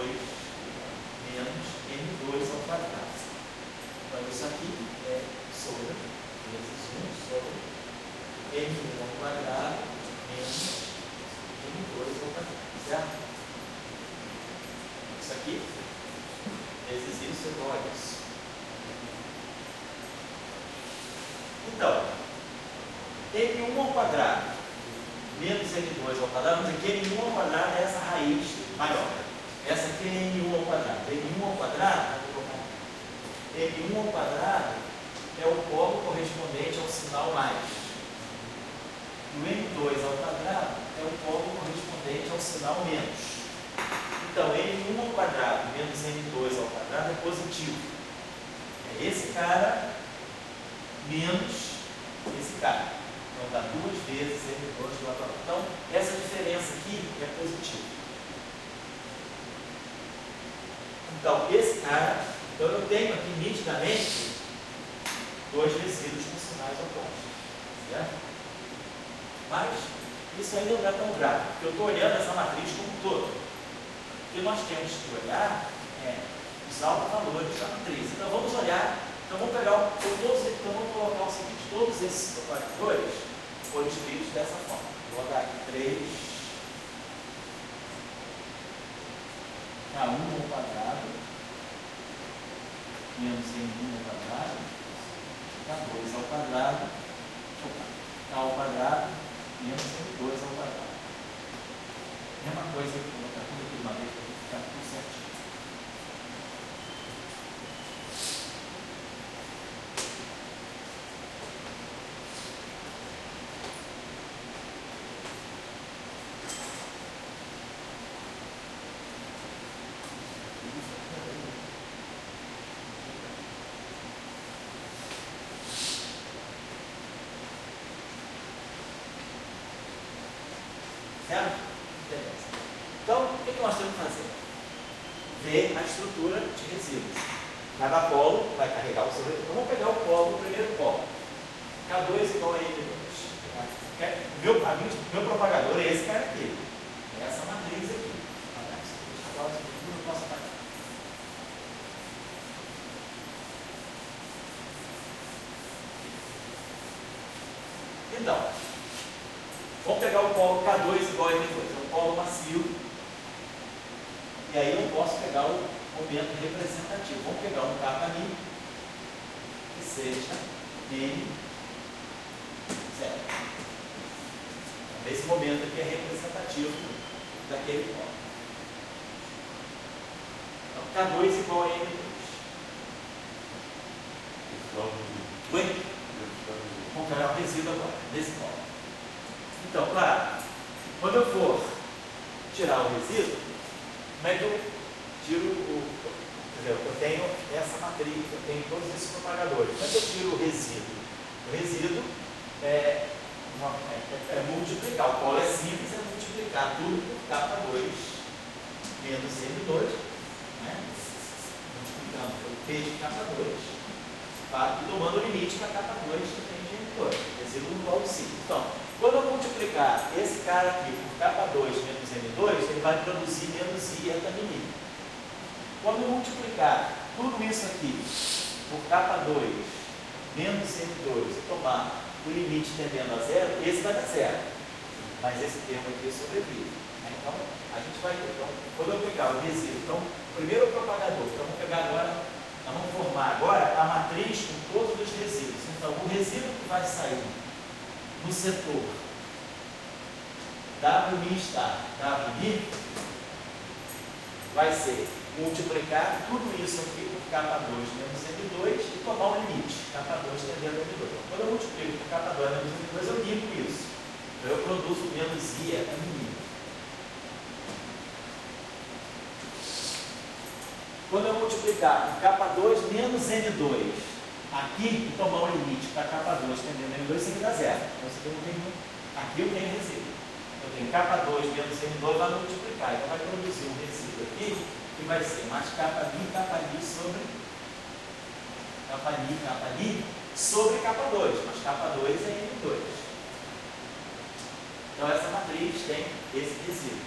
A: menos M2 ao quadrado. Então, isso aqui é sobre vezes 1 sobre M1 ao quadrado menos M2 ao quadrado. Certo? Isso aqui vezes isso é igual a isso. Então, M1 ao quadrado menos M2 ao quadrado, vamos dizer que M1 ao quadrado é essa raiz maior. Essa aqui é M1 ao quadrado. M1 ao quadrado, M1 ao quadrado é o polo correspondente ao sinal mais. E o M2 ao quadrado é o polo correspondente ao sinal menos. Então, M1 ao quadrado menos M2 ao quadrado é positivo. É esse cara menos esse cara. Então, dá 2 vezes M2 do lado a lado. Então, essa diferença aqui é positiva. Então, esse cara, então eu tenho aqui nitidamente dois resíduos com sinais opostos. Certo? Mas, isso ainda não é tão grave, porque eu estou olhando essa matriz como um todo. O que nós temos que olhar é os autovalores da matriz. Então, vamos olhar. Então, vamos pegar vamos colocar o seguinte: todos esses propagadores foram escritos dessa forma. Vou dar aqui 3 K1 ao quadrado menos M1 ao quadrado, K2 ao quadrado, K ao quadrado menos M2 ao quadrado. Mesma coisa que eu vou botar tudo aqui de uma vez para ficar tudo certinho. Certo? Então, o que nós temos que fazer? Ver a estrutura de resíduos. Cada polo vai carregar o seu resíduo. Então, vamos pegar o polo, o primeiro polo. K2 igual a M2. Meu propagador é esse cara aqui. É essa matriz aqui. Não posso apagar. Então, vamos pegar o polo K2 igual a M2, é um polo macio. E aí eu posso pegar o momento representativo. Vamos pegar um K' que seja M0. Esse momento aqui é representativo daquele polo. Então, K2 igual a M2. Oi? Vamos pegar o resíduo agora, desse polo. Então, claro, quando eu for tirar o resíduo, como é que eu tiro eu tenho essa matriz, eu tenho todos esses propagadores. Como é que eu tiro o resíduo? O resíduo é multiplicar. O polo é simples, é multiplicar tudo por K2 menos M2, né? Multiplicando pelo P de K2, e tomando o limite para K2 que tem de M2. Resíduo no polo simples. Então, quando eu multiplicar esse cara aqui por K2 menos M2, ele vai produzir menos I eta μi. Quando eu multiplicar tudo isso aqui por K2 menos M2 e tomar o limite tendendo a zero, esse vai dar zero. Mas esse termo aqui sobrevive. Então, a gente vai ter. Então, quando eu pegar o resíduo, então, primeiro o propagador. Então, vamos pegar agora, nós vamos formar agora a matriz com todos os resíduos. Então, o resíduo que vai sair no setor WMI estar WMI vai ser multiplicar tudo isso aqui por K2 menos M2 e tomar o limite, K2 tendendo a M2. Quando eu multiplico por K2 menos M2, eu limpo isso. Então, eu produzo menos I eta μi. Quando eu multiplicar por K2 menos N2, aqui, tomar o limite para K2 tendendo a N2, isso aqui dá zero. Então, isso aqui eu não tenho, aqui eu tenho resíduo. Eu tenho K2 menos N2, vai multiplicar. Então, vai produzir um resíduo aqui, que vai ser mais K'I sobre K'I sobre K2, mas K2 é N2. Então, essa matriz tem esse resíduo,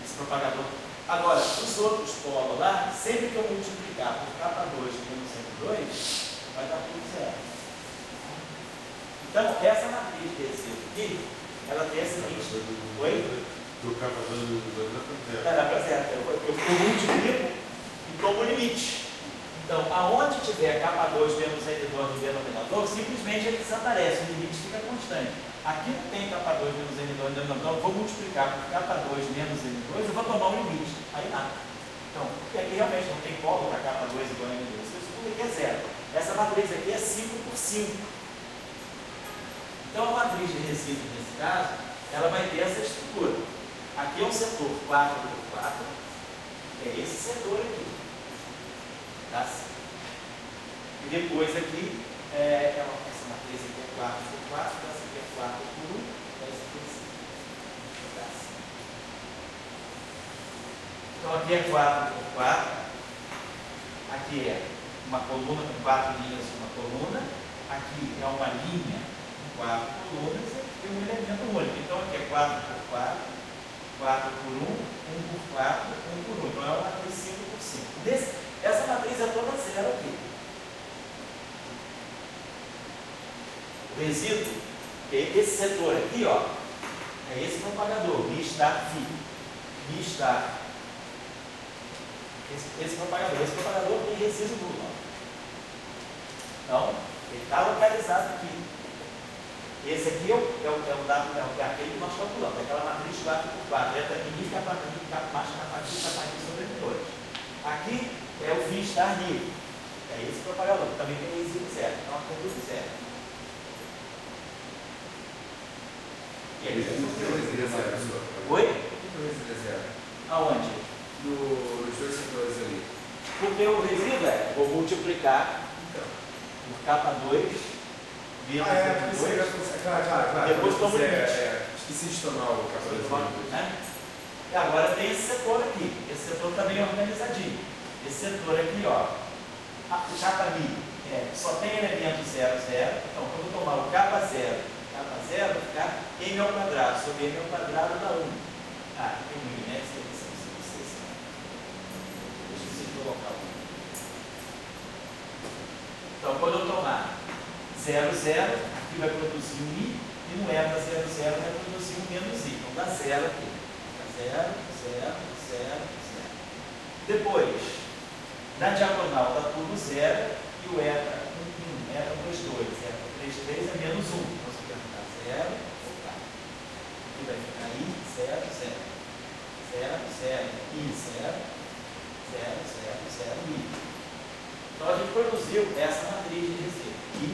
A: esse propagador. Agora, os outros polos lá, sempre que eu multiplicar por K2 menos N2, vai dar tudo zero. Então, essa matriz de resíduo aqui, ela tem a seguinte. Oi?
B: Do K2 menos N2 dá para zero.
A: Dá para zero. Eu multiplico e tomo o limite. Então, aonde tiver K2 menos N2 no denominador, simplesmente ele desaparece, o limite fica constante. Aqui não tem K2 menos N2 no denominador, então eu vou multiplicar por K2 menos N2, eu vou tomar o limite. Aí nada. Então, porque aqui realmente não tem polo para K2 igual a N2, isso tudo aqui é zero. Essa matriz aqui é 5 por 5. Então, a matriz de resíduo, nesse caso, ela vai ter essa estrutura. Aqui é um setor 4 por 4, é esse setor aqui. Tá? E depois aqui, essa matriz aqui é 4 por 4, essa aqui é 4 por 1, essa aqui é 5. Tá? Então aqui é 4 por 4, aqui é uma coluna com 4 linhas e uma coluna, aqui é uma linha com 4 colunas e um elemento único. Então aqui é 4 por 4, 4 por 1, 1 por 4, 1 por 1. Então é uma matriz 5 por 5. Essa matriz é toda zero aqui. O resíduo, esse setor aqui, ó, é esse propagador, mistar φ. Mistar. Esse propagador tem resíduo nulo. Então, ele está localizado aqui. Esse aqui é aquele que nós calculamos, é aquela matriz 4 por 4. Essa aqui é a matriz sobre N2. Aqui é o φ estar livre. É esse propagador, que também tem resíduo zero. Então, a curva é zero. E aí, oi?
C: Por que o resíduo é zero?
A: Aonde?
C: Nos dois setores ali.
A: Porque o resíduo vou multiplicar
C: Então.
A: por K2 vezes N2.
C: Claro.
A: Depois tomo o limite.
C: Esqueci de tomar o K2.
A: Né? E agora tem esse setor aqui. Esse setor está bem organizadinho. Esse setor aqui, ó, o K'I só tem elemento 0, 0. Então, quando eu tomar o K0, K0 vai ficar M ao quadrado. Sobre M ao quadrado dá 1. Ah, tem um, né? Deixa eu se colocar o. Então, quando eu tomar 0, 0, aqui vai produzir um I, e no ETA 0, 0 vai produzir um menos I. Então, dá 0 aqui. Dá 0, 0, 0, 0. Depois, na diagonal dá tudo 0, e o ETA 1, 1, ETA 2, 2, ETA 3, 3 é menos 1. Então, você vai ficar 0, aqui vai ficar I, 0, 0. 0, 0, I, 0, 0, 0, 0, I. Então, a gente produziu essa matriz de resíduo. I,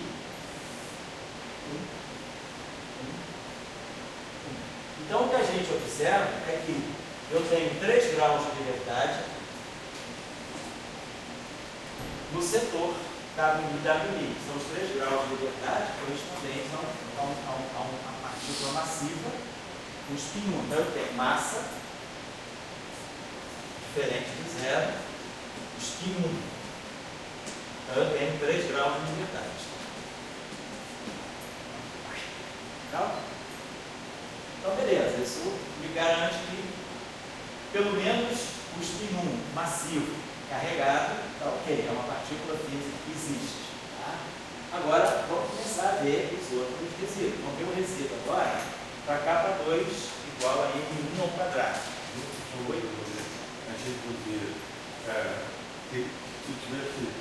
A: 1, 1, 1. Então, o que a gente observa é que eu tenho 3 graus de liberdade no setor WI. São os 3 graus de liberdade correspondentes a uma partícula massiva com spin 1. Então, eu tenho massa diferente de 0, spin 1. Então, eu tenho 3 graus de liberdade. Legal? Então, beleza. Isso me garante que, pelo menos, o spin 1 massivo carregado está ok. É uma partícula física que existe. Tá? Agora, vamos começar a ver os outros resíduos. Vamos ver o resíduo agora para K2 igual a M1 ao quadrado.
B: A gente podia, se tivesse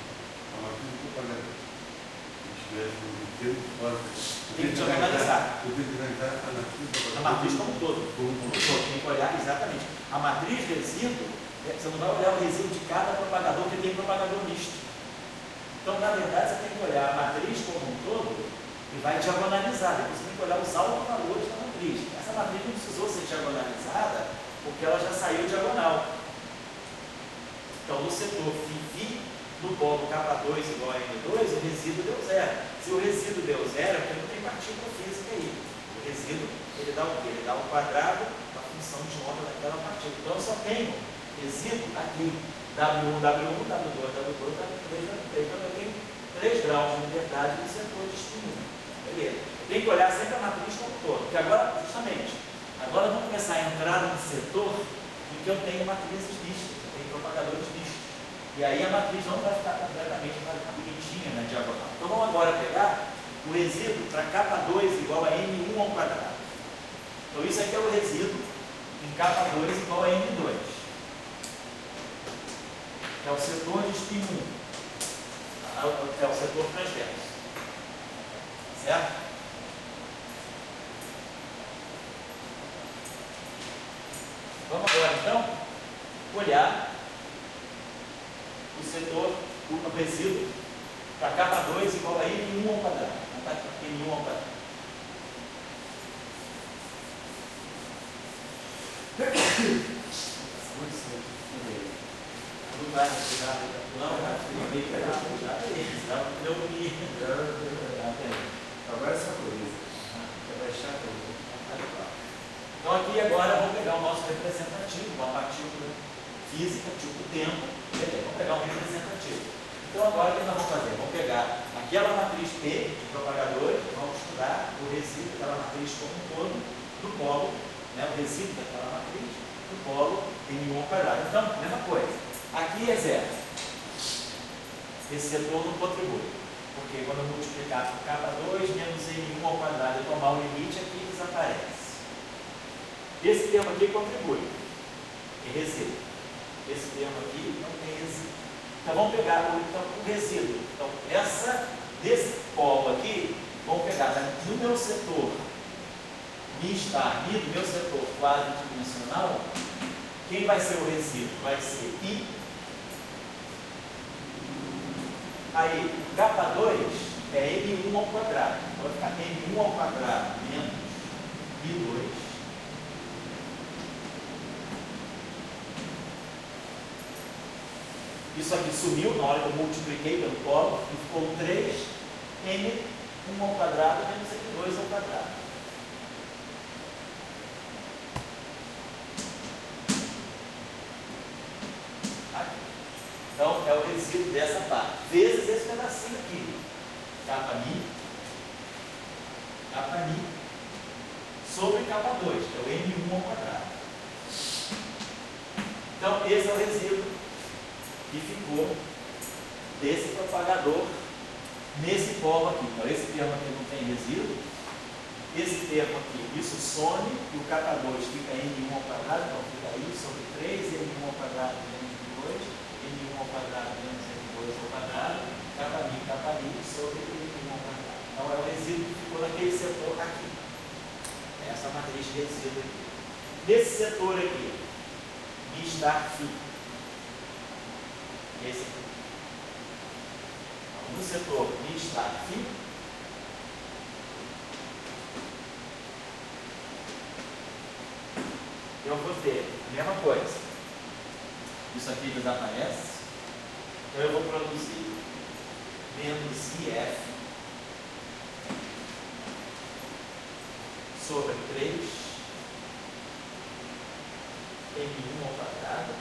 B: uma matriz propaganda, se tivesse um termo fora,
A: tem que organizar.
B: Eu tenho que analisar a matriz propaganda.
A: A matriz como um todo. Tem que olhar exatamente. A matriz de resíduo, você não vai olhar o resíduo de cada propagador, porque tem propagador misto. Então, na verdade, você tem que olhar a matriz como um todo e vai diagonalizar. Depois você tem que olhar os autovalores da matriz. Essa matriz não precisou ser diagonalizada porque ela já saiu diagonal. setor φ no polo K2 igual a N2, o resíduo deu zero. Se o resíduo deu zero, é porque não tem partícula física aí. O resíduo, ele dá o quê? Ele dá o quadrado da função de onda daquela partícula. Então, eu só tenho resíduo aqui. W1, W1, W2, W2, W3, W3. Então, eu tenho 3 graus de liberdade no setor de estímulo. Beleza. Tem que olhar sempre a matriz como todo. Porque agora, justamente, agora vamos começar a entrar num setor em que eu tenho matrizes mistas, eu tenho propagadores mistos. E aí a matriz não vai ficar completamente bonitinha na diagonal. Então vamos agora pegar o resíduo para K2 igual a N1 ao quadrado. Então isso aqui é o resíduo em K2 igual a N2. É o setor de estímulo 1. É o setor transverso. Certo? Vamos agora então olhar o setor, o resíduo para K2 igual a N1 ao quadrado. Vamos botar aqui N1 ao quadrado. Não vai tirar, não vai tirar, pneumonia.
C: Agora essa coisa. Vai baixar tudo.
A: Então aqui agora vamos pegar o nosso representativo, uma partícula física, tipo tempo. Beleza, vamos pegar um representativo. Então agora o que nós vamos fazer? Vamos pegar aquela matriz P de propagadores, vamos estudar o resíduo daquela matriz como um todo do polo, né, o resíduo daquela matriz do polo N1 ao quadrado. Então, mesma coisa. Aqui é zero. Esse setor não contribui. Porque quando eu multiplicar por K2 menos N1 ao quadrado e tomar o limite, aqui desaparece. Esse termo aqui contribui. É resíduo. Esse termo aqui não tem resíduo. Então vamos pegar o resíduo. Então, desse polo aqui, vamos pegar, né, no meu setor mi, do meu setor quadridimensional, quem vai ser o resíduo? Vai ser I. Aí, K2 é N1 ao quadrado. Vai ficar N1 ao quadrado menos I2. Isso aqui sumiu na hora que eu multipliquei pelo polo e ficou 3 N1 ao quadrado menos N2 ao quadrado. Então, é o resíduo dessa parte, vezes esse pedacinho aqui, Kmi, sobre K2, que é o N1 ao quadrado. Então, esse é o resíduo que ficou desse propagador nesse polo aqui. Então, esse termo aqui não tem resíduo, esse termo aqui, isso some, e o K2 fica N1 ao quadrado, então fica aí sobre 3 N1 ao quadrado menos 2, N1 ao quadrado menos N2 ao quadrado, Kmi sobre N1 ao quadrado. Então é o resíduo que ficou naquele setor aqui. Essa matriz de resíduo aqui. Nesse setor aqui, Mi star φ. Esse aqui. Então, no setor Mi star φ, eu vou ter a mesma coisa. Isso aqui desaparece. Então eu vou produzir menos IF sobre 3 N1 ao quadrado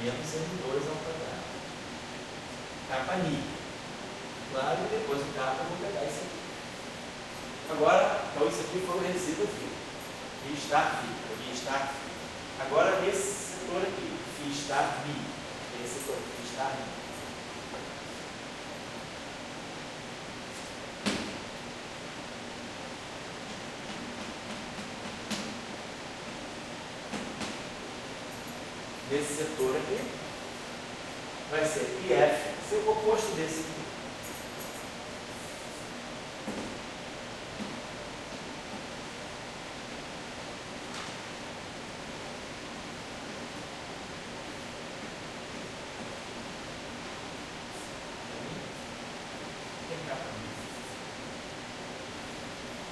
A: menos N2 ao quadrado. Kmi. Claro, e depois o K eu vou pegar isso aqui. Agora, então isso aqui foi o resíduo aqui. Mi star φ. Agora nesse setor aqui, φ star mi. Esse setor aqui, φ star mi. Nesse setor aqui, vai ser IF, ser o oposto desse aqui.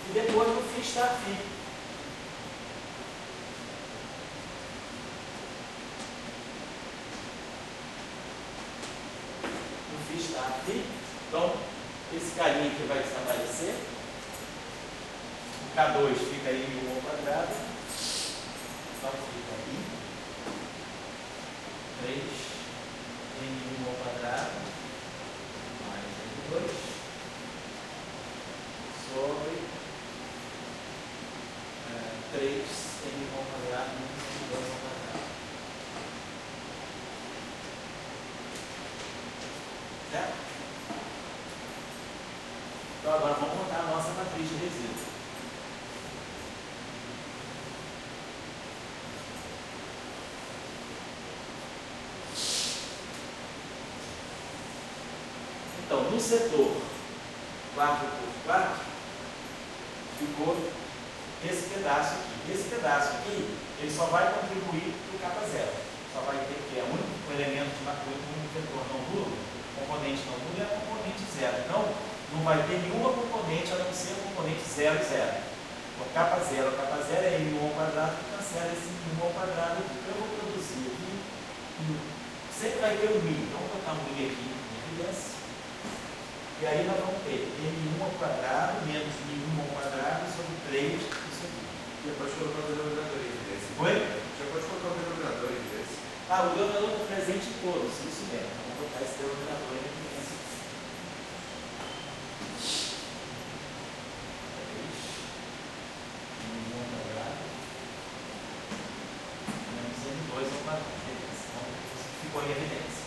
A: E depois o φ star φ. deixar aqui. Então, esse carinha aqui vai desaparecer. O K2 fica aí em 1 ao quadrado. Então, fica aí 3 em 1 ao quadrado mais N2 sobre 3 em 1 ao quadrado menos N2 ao quadrado. Certo? Então, agora vamos montar a nossa matriz de resíduo. Então, no setor 4x4, ficou esse pedaço aqui. Esse pedaço aqui, ele só vai contribuir para o capa zero. Só vai ter que é o único elemento de matriz, o único vetor não nulo, componente não nulo é a componente zero. Então, não vai ter nenhuma componente a não ser a componente 0 e 0. O capa zero é n1 ao quadrado, que cancela esse n1 ao quadrado aqui. Então, eu vou produzir aqui, sempre vai ter um i. Então, vou botar um i aqui em evidência. E aí nós vamos ter n1 ao quadrado menos n1 ao quadrado sobre 3, isso aqui.
C: Já pode colocar o denominador em evidência.
A: Oi?
C: Já pode colocar o denominador em evidência.
A: Ah, o denominador está presente em todos, isso mesmo. Vamos botar esse denominador em evidência. 3 n1 ao quadrado menos n2 ao quadrado. Então, ficou em evidência.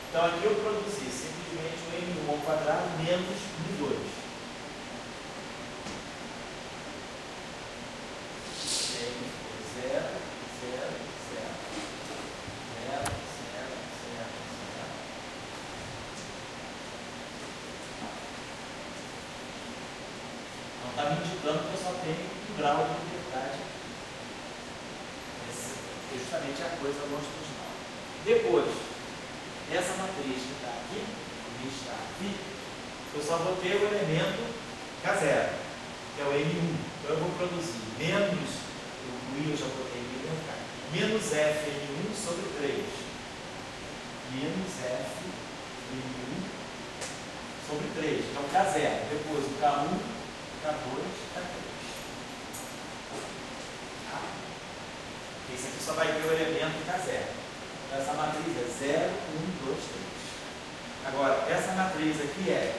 A: Então, aqui eu produzi simplesmente o n1 ao quadrado menos n2. Não está me indicando que eu só tenho um grau de liberdade. Essa é justamente a coisa longitudinal. Depois, essa matriz que está aqui, eu só vou ter o elemento K0, que é o N1. Então eu vou produzir menos, o I eu já botei aqui dentro, menos F N1 sobre 3. Menos F N1 sobre 3, que é o K0. Depois o K1, K2, K3. Tá? Esse aqui só vai ter o elemento K0. Então, essa matriz é 0, 1, 2, 3. Agora, essa matriz aqui é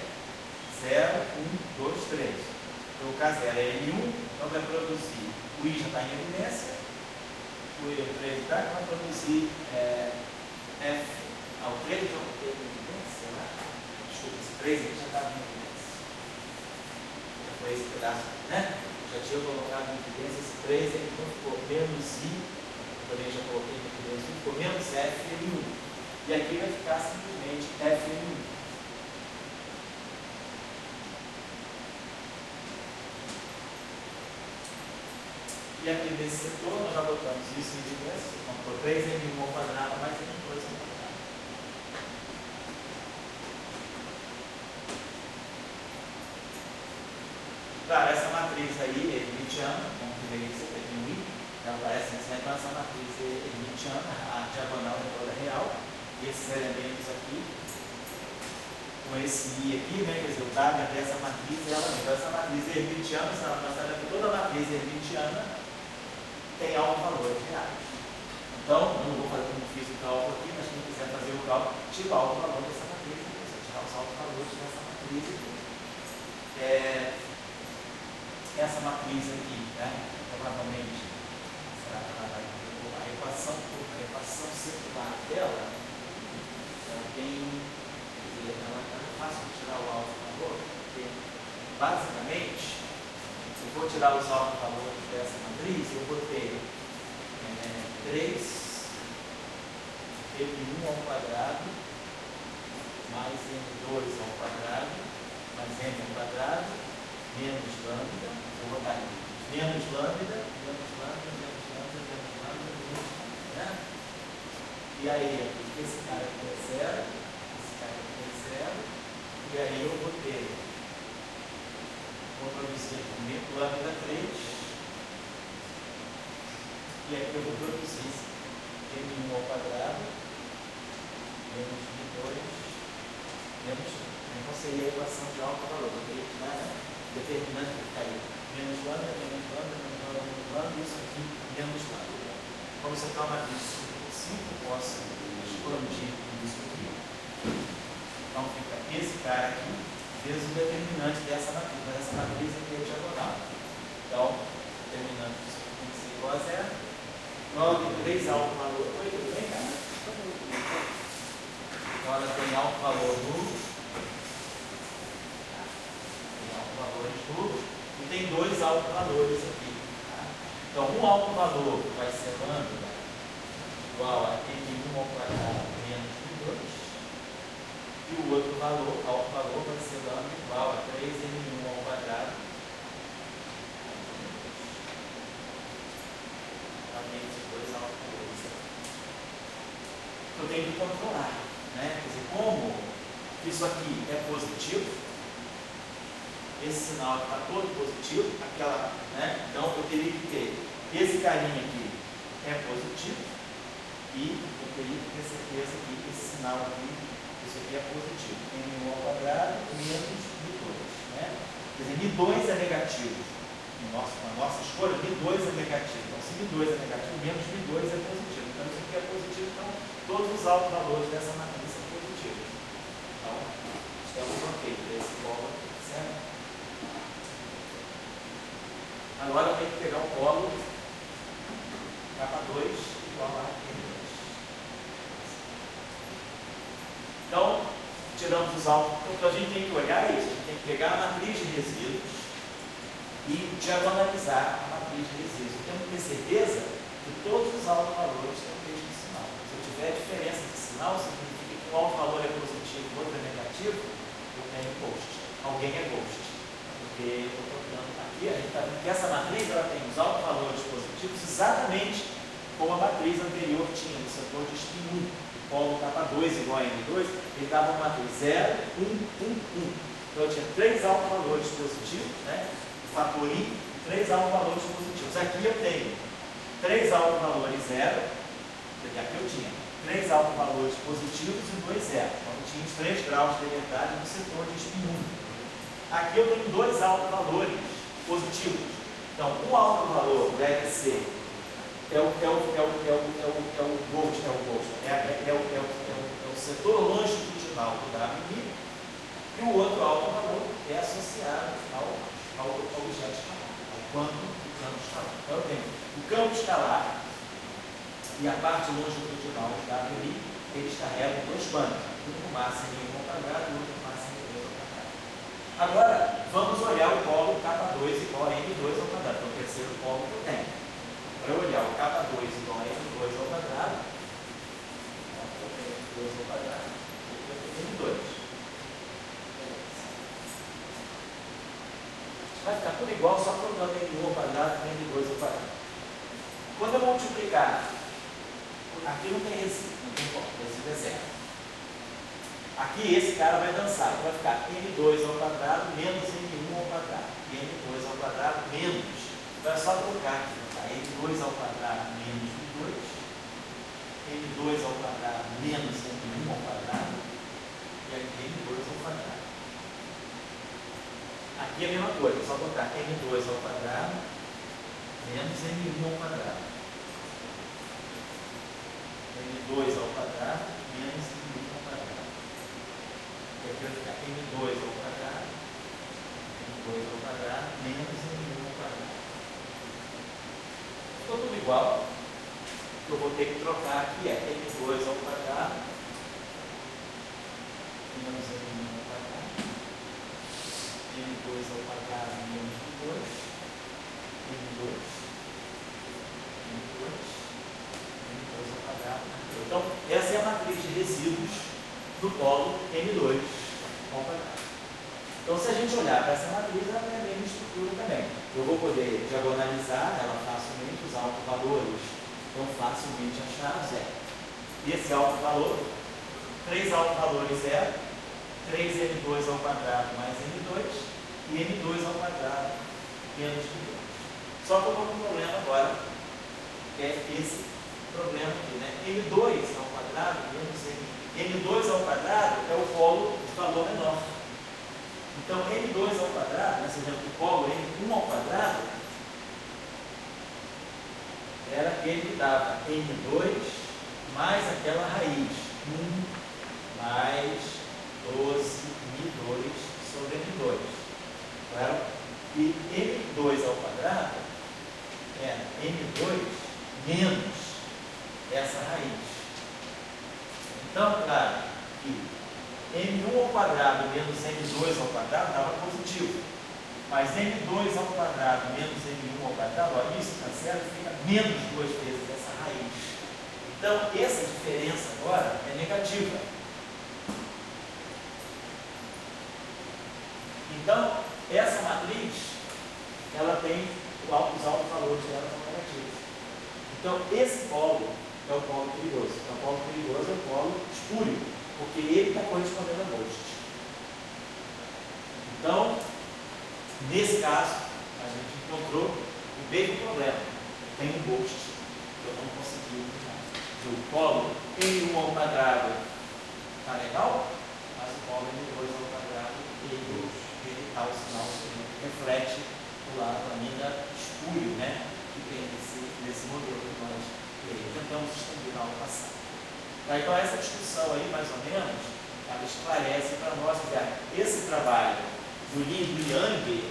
A: 0, 1, 2, 3. Então, o K0 é N1, então vai produzir, o I já está em evidência, o I3 está, vai produzir F, o 3 já não tem evidência, né? Desculpa, esse 3 aqui já estava em evidência. Já foi esse pedaço, né? Já tinha colocado em evidência esse 3, então ficou menos I, também já coloquei em evidência, ficou menos F N1. E aqui vai ficar simplesmente Fn1. E aqui nesse setor nós já botamos isso em evidência. Então, por 3n1 ao quadrado mais n2 ao quadrado. Claro, essa matriz aí é hermitiana, como que veio você tem um I, ela parece assim, então essa matriz é hermitiana, a diagonal é toda real. E esses elementos aqui, com esse I aqui, né, quer dizer, o W dessa matriz é ela mesma. Então, essa matriz hermitiana, se ela passar aqui, toda matriz hermitiana tem autovalores reais. Então, eu não vou fazer como fiz o cálculo aqui, mas quem quiser fazer o cálculo, tira o autovalor dessa matriz, você tirar os autovalores dessa matriz aqui. Essa matriz aqui, né, provavelmente, será que ela vai ter a equação circular dela? Ela tem, quer dizer, ela é fácil de tirar o alto valor, porque basicamente, se eu for tirar os altos valores dessa matriz, eu botei 3 N1 ao quadrado mais N2 ao quadrado mais N ao quadrado menos lambda, vou botar aqui, menos lambda, né? E aí, esse cara aqui é 0, esse cara aqui é 0, e aí eu vou produzir aqui lambda 3, e aqui eu vou produzir N1 ao quadrado, menos N2, menos 1. Então seria a equação de alto valor. Eu teria que dar, né? Determinante que ficaria menos lambda, isso aqui menos lambda. Como isso aqui é uma matriz simples, posso expandir isso aqui. Então fica esse cara aqui vezes o determinante dessa matriz. Mas essa matriz aqui é diagonal. Então, o determinante disso aqui tem que ser igual a zero. Log 3 alto valor. Oi, tudo bem, cara? Então ela tem alto valor no. Valores nulos e tem dois altos valores aqui. Tá? Então, um alto valor vai ser lambda igual a n1 ao quadrado menos n2 e o outro valor, alto valor, vai ser lambda igual a 3n1 ao quadrado também esses dois altos valores aqui. Eu tenho que controlar, né? Quer dizer, como isso aqui é positivo, esse sinal está todo positivo, aquela, né? Então eu teria que ter esse carinha aqui é positivo e eu teria que ter certeza que esse sinal aqui, isso aqui é positivo. N1 ao quadrado menos M2, né? Quer dizer, M2 é negativo. Na nossa escolha, M2 é negativo. Então, se M2 é negativo, menos M2 é positivo. Então, isso aqui é positivo, então todos os altos valores dessa matriz são positivos. Então, estamos ok para esse polo aqui, certo? Agora eu tenho que pegar o polo K2 igual a M2. Então, tiramos os altos. Então, a gente tem que olhar isso. A gente tem que pegar a matriz de resíduos e diagonalizar a matriz de resíduos. Eu tenho que ter certeza que todos os altos valores têm o mesmo sinal. Se eu tiver diferença de sinal, significa que um alto valor é positivo e o outro é negativo, eu tenho ghost. Alguém é ghost. Porque eu estou dando aqui, a gente está vendo que essa matriz ela tem os altos valores positivos exatamente como a matriz anterior tinha, no setor de spin 1. O polo K2 igual a M2, ele dava uma matriz 0, 1, 1, 1. Então eu tinha 3 altos valores positivos, né? Fator I, 3 altos valores positivos. Aqui eu tenho 3 altos valores 0, aqui eu tinha 3 altos valores positivos e 2 zero. Então eu tinha os 3 graus de liberdade no setor de spin 1. Aqui eu tenho 2 altos valores positivos. Então, um alto valor deve ser o setor longitudinal do WI e o outro alto valor é associado ao objeto escalar, ao quanto do campo escalar. Então, eu tenho o campo escalar e a parte longitudinal do WI, eles carregam 2 quantos, um com massa em 1 ao quadrado e outro com massa em 2 ao quadrado. Agora, vamos olhar o polo K2 igual a M2 ao quadrado, que é o terceiro polo que eu tenho. Para eu olhar o K2 igual a M2 ao quadrado, eu tenho M2 ao quadrado, eu tenho M2. Vai ficar tudo igual, só trocando M1 ao quadrado e M2 ao quadrado. Quando eu multiplicar, aqui não tem resíduo, não tem ponto, resíduo é zero. Aqui esse cara vai dançar, vai ficar M2 ao quadrado menos M1 ao quadrado. E M2 ao quadrado menos. Então é só trocar aqui, tá? M2 ao quadrado menos M2. M2 ao quadrado menos M1 ao quadrado. E aqui M2 ao quadrado. Aqui é a mesma coisa, só trocar M2 ao quadrado menos M1 ao quadrado. M2 ao quadrado menos M1 ao quadrado. E aqui vai ficar M2 ao quadrado, M2 ao quadrado, menos M1 ao quadrado. Ficou tudo igual. O que eu vou ter que trocar aqui é M2 ao quadrado, menos M1 ao quadrado, M2 ao quadrado, menos M2, M2, M2, M2 ao quadrado. Então, essa é a matriz de resíduos do polo M2 ao quadrado. Então, se a gente olhar para essa matriz, ela tem a mesma estrutura também. Eu vou poder diagonalizar ela facilmente, os altos valores vão facilmente achar zero. E esse alto valor, 3 altos valores zero, 3M2 ao quadrado mais M2 e M2 ao quadrado menos M2. Só que eu vou com um problema agora, que é esse problema aqui, né? M2 ao quadrado quadrado menos M2 ao quadrado é o polo de valor menor. Então, M2 ao quadrado, nesse exemplo do polo, M1 ao quadrado, era aquele que dava M2 mais aquela raiz, 1 mais 12 M2 sobre M2. Claro? E M2 ao quadrado era M2 menos essa raiz. Então, claro, que M1 ao quadrado menos M2 ao quadrado dava positivo. Mas M2 ao quadrado menos M1 ao quadrado, ó, isso cancela e fica menos 2 vezes essa raiz. Então, essa diferença agora é negativa. Então, essa matriz, ela tem os altos valores dela são negativos. Então, esse polo é o polo perigoso. Então, o polo perigoso é o polo espúrio, porque ele está correspondendo a Most. Então, nesse caso, a gente encontrou o mesmo problema. Tem um Most que eu não consegui eliminar. O polo M1 ao quadrado está legal, mas o polo M2 ao quadrado ele está o sinal que reflete o lado ainda espúrio, né? Que tem nesse modelo que nós tentamos estender na aula passada. Então, essa discussão aí, mais ou menos, ela esclarece para nós que esse trabalho do Yang,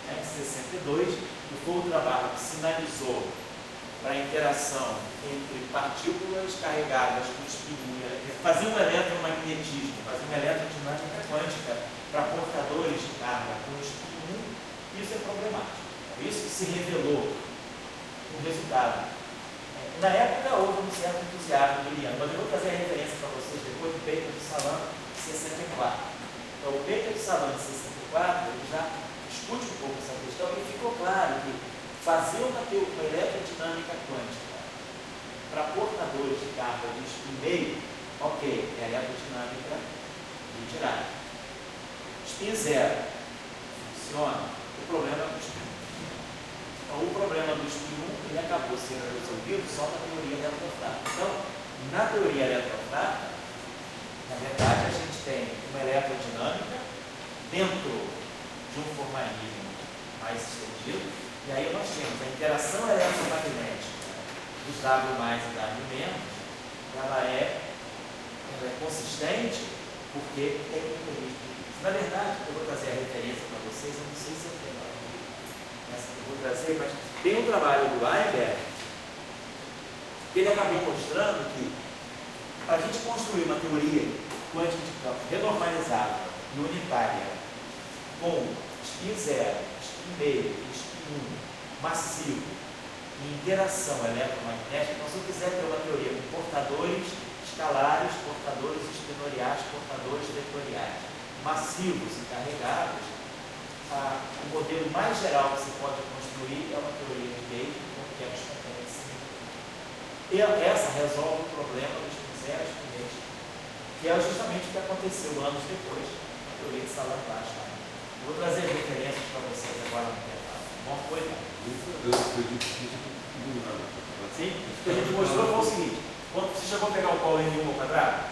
A: né, de 62, que foi o trabalho que sinalizou para a interação entre partículas carregadas com espininha, fazer um eletromagnetismo, fazer uma eletrodinâmica quântica para portadores de carga com espinho, isso é problemático. Isso se revelou um resultado. Na época houve um certo entusiasmo do Yang, mas eu vou trazer a referência para vocês depois do Baker de Salam de 64. Então, o Baker de Salam de 64, ele já discute um pouco essa questão e ficou claro que fazer uma eletrodinâmica quântica para portadores de carga de spin meio, ok, é a eletrodinâmica de tirada. Spin zero funciona, o problema é o spin. Então, o problema do spin 1 ele acabou sendo resolvido só na teoria eletrofrata. Então, na teoria eletrofrata, na verdade, a gente tem uma eletrodinâmica dentro de um formalismo mais estendido, e aí nós temos a interação eletromagnética dos W mais e W menos, ela é consistente porque tem um mecanismo. Na verdade, eu vou trazer a referência para vocês, eu não sei se eu tenho essa que eu vou trazer, mas tem um trabalho do Weinberg que ele acabou mostrando que para a gente construir uma teoria quântica de campo renormalizada e unitária com spin zero, spin meio e spin 1 massivo e interação eletromagnética, então se eu quiser ter uma teoria com portadores escalares, portadores espinoriais, portadores vetoriais massivos e carregados, o modelo mais geral que você pode construir é uma teoria de Baker com pequenos componentes simultâneos. E essa resolve o problema dos zeros primeiros, que é justamente o que aconteceu anos depois na teoria de Salam-Baixa. Vou trazer referências para vocês agora no intervalo. Bom, foi, não? Sim? O que a gente mostrou foi o seguinte: quando você chegou a pegar o polo M1 ao quadrado,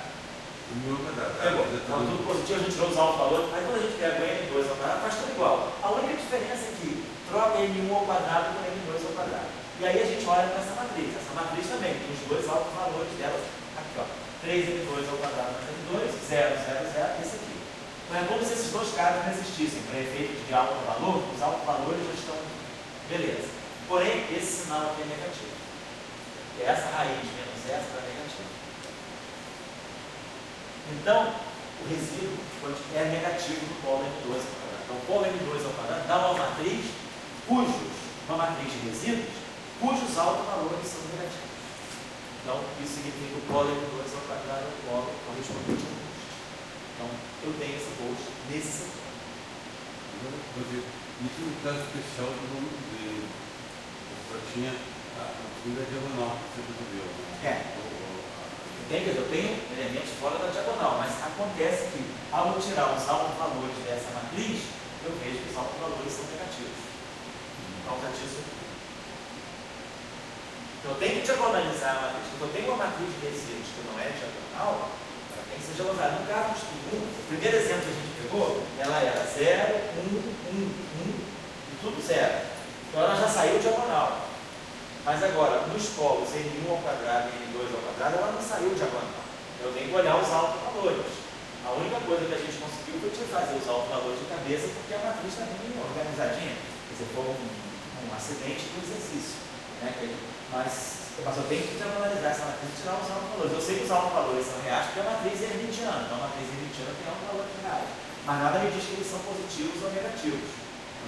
A: pegou. Quando tudo positivo, a gente tirou os altos valores. Aí quando a gente pega o M2 ao quadrado, faz tudo igual. A única diferença é que troca M1 ao quadrado com M2 ao quadrado. E aí a gente olha para essa matriz. Essa matriz também tem os dois altos valores dela. Aqui, ó. 3M2 ao quadrado mais M2, 0, 0, 0, esse aqui. Então é como se esses dois casos não existissem. Para efeito de alto valor, os altos valores já estão beleza. Porém, esse sinal aqui é negativo. Porque essa raiz menos essa é negativa. Então, o resíduo é negativo do polo M2 ao quadrado. Então, o polo M2 ao quadrado dá uma matriz uma matriz de resíduos, cujos altos valores são negativos. Então, isso significa que o polo M2 ao quadrado é o polo correspondente ao Most. Então, eu tenho esse Most nesse setor.
B: Isso no caso especial do nome dele. Só tinha a segunda diagonal que você resolveu.
A: Eu tenho elementos fora da diagonal, mas acontece que, ao tirar os altos valores dessa matriz, eu vejo que os altos valores são negativos. Por causa disso, eu tenho que diagonalizar a matriz, porque eu tenho uma matriz de resíduos que não é diagonal. já vou falar, no caso de spin 1, o primeiro exemplo que a gente pegou, ela era 0, 1, 1, 1 e tudo 0. Então ela já saiu diagonal. Mas agora, nos polos N1 ao quadrado e N2 ao quadrado, ela não saiu diagonal. Eu tenho que olhar os autovalores. A única coisa que a gente conseguiu foi te fazer os autovalores de cabeça, porque a matriz está bem organizadinha. Quer dizer, foi um acidente do exercício. Né? Mas eu tenho que analisar essa matriz e tirar os autovalores. Eu sei que os autovalores são reais porque a matriz é hermitiana. Então a matriz hermitiana tem autovalores reais. Mas nada me diz que eles são positivos ou negativos.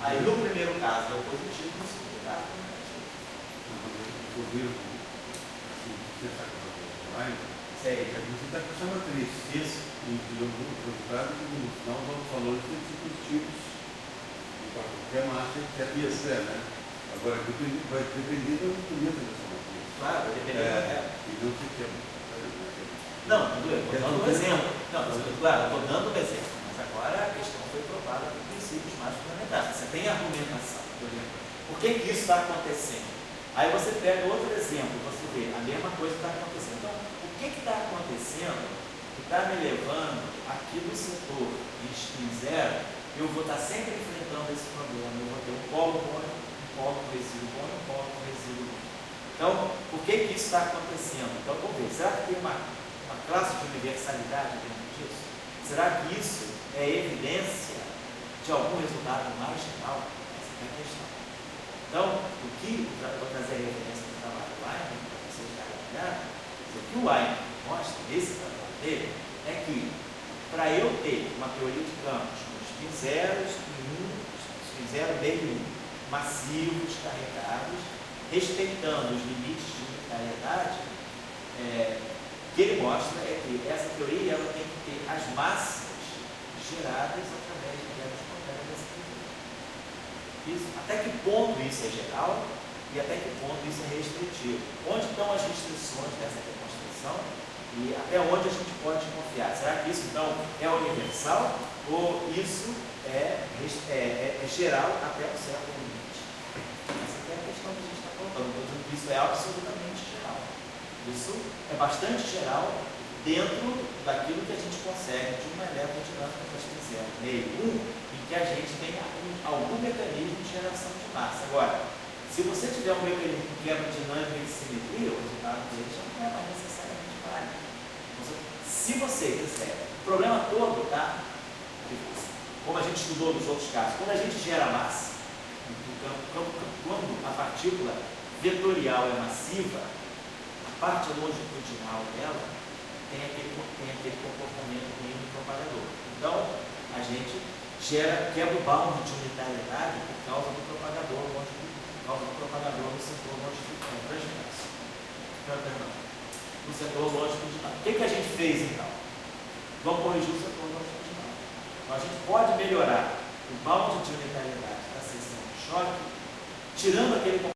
A: Aí no primeiro caso é o positivo, no segundo caso é o negativo. Sei.
B: Você está com essa matriz.
A: Isso.
B: E o resultado é que no final os autovalores têm que ser positivos. Para qualquer massa, etc.
A: Isso.
B: Né? Agora, vai depender do movimento dessa matriz.
A: Claro, vai depender
B: E não se quer.
A: Não, tudo bem, estou dando um exemplo. Não, claro, estou dando um exemplo. Mas agora a questão foi provada por princípios mais fundamentais. Você tem argumentação. Por que isso está acontecendo? Aí você pega outro exemplo, você vê a mesma coisa que está acontecendo. Então, o que está acontecendo que está me levando aqui no setor de spin 0, eu vou estar sempre enfrentando esse problema. Eu vou ter um polo bom, um polo com resíduo bom e um polo com resíduo bom. Então, por que isso está acontecendo? Então, vamos ver, será que tem uma classe de universalidade dentro disso? Será que isso é evidência de algum resultado mais geral? Essa é a questão. Então, o que eu vou trazer a evidência do trabalho do Weinberg, para vocês darem uma olhada, o que o Weinberg mostra nesse trabalho dele é que, para eu ter uma teoria de campos com spin 0, spin 0, meio 1, massivos, carregados, respeitando os limites de unitariedade, o que ele mostra é que essa teoria ela tem que ter as massas geradas através de quebra espontânea dessa teoria. Até que ponto isso é geral e até que ponto isso é restritivo? Onde estão as restrições dessa demonstração e até onde a gente pode confiar? Será que isso então é universal ou isso é geral até um certo limite? Essa é a questão que a gente está colocando. Estou dizendo que isso é absolutamente geral. Isso é bastante geral dentro daquilo que a gente consegue de uma eletrodinâmica que nós fizemos, meio 1, em que a gente tem algum mecanismo de geração de massa. Agora, se você tiver um mecanismo de quebra dinâmica de simetria, o resultado dele já não é mais necessariamente válido. Se você quiser, o problema todo está, como a gente estudou nos outros casos, quando a gente gera massa, quando a partícula vetorial é massiva, a parte longitudinal dela tem aquele comportamento mínimo propagador. Então, a gente quebra o bound de unitariedade por causa do propagador no setor longitudinal, transverso. No setor longitudinal. O que a gente fez então? Vamos corrigir o setor longitudinal. Então, a gente pode melhorar o bound de unitariedade da seção de choque, tirando aquele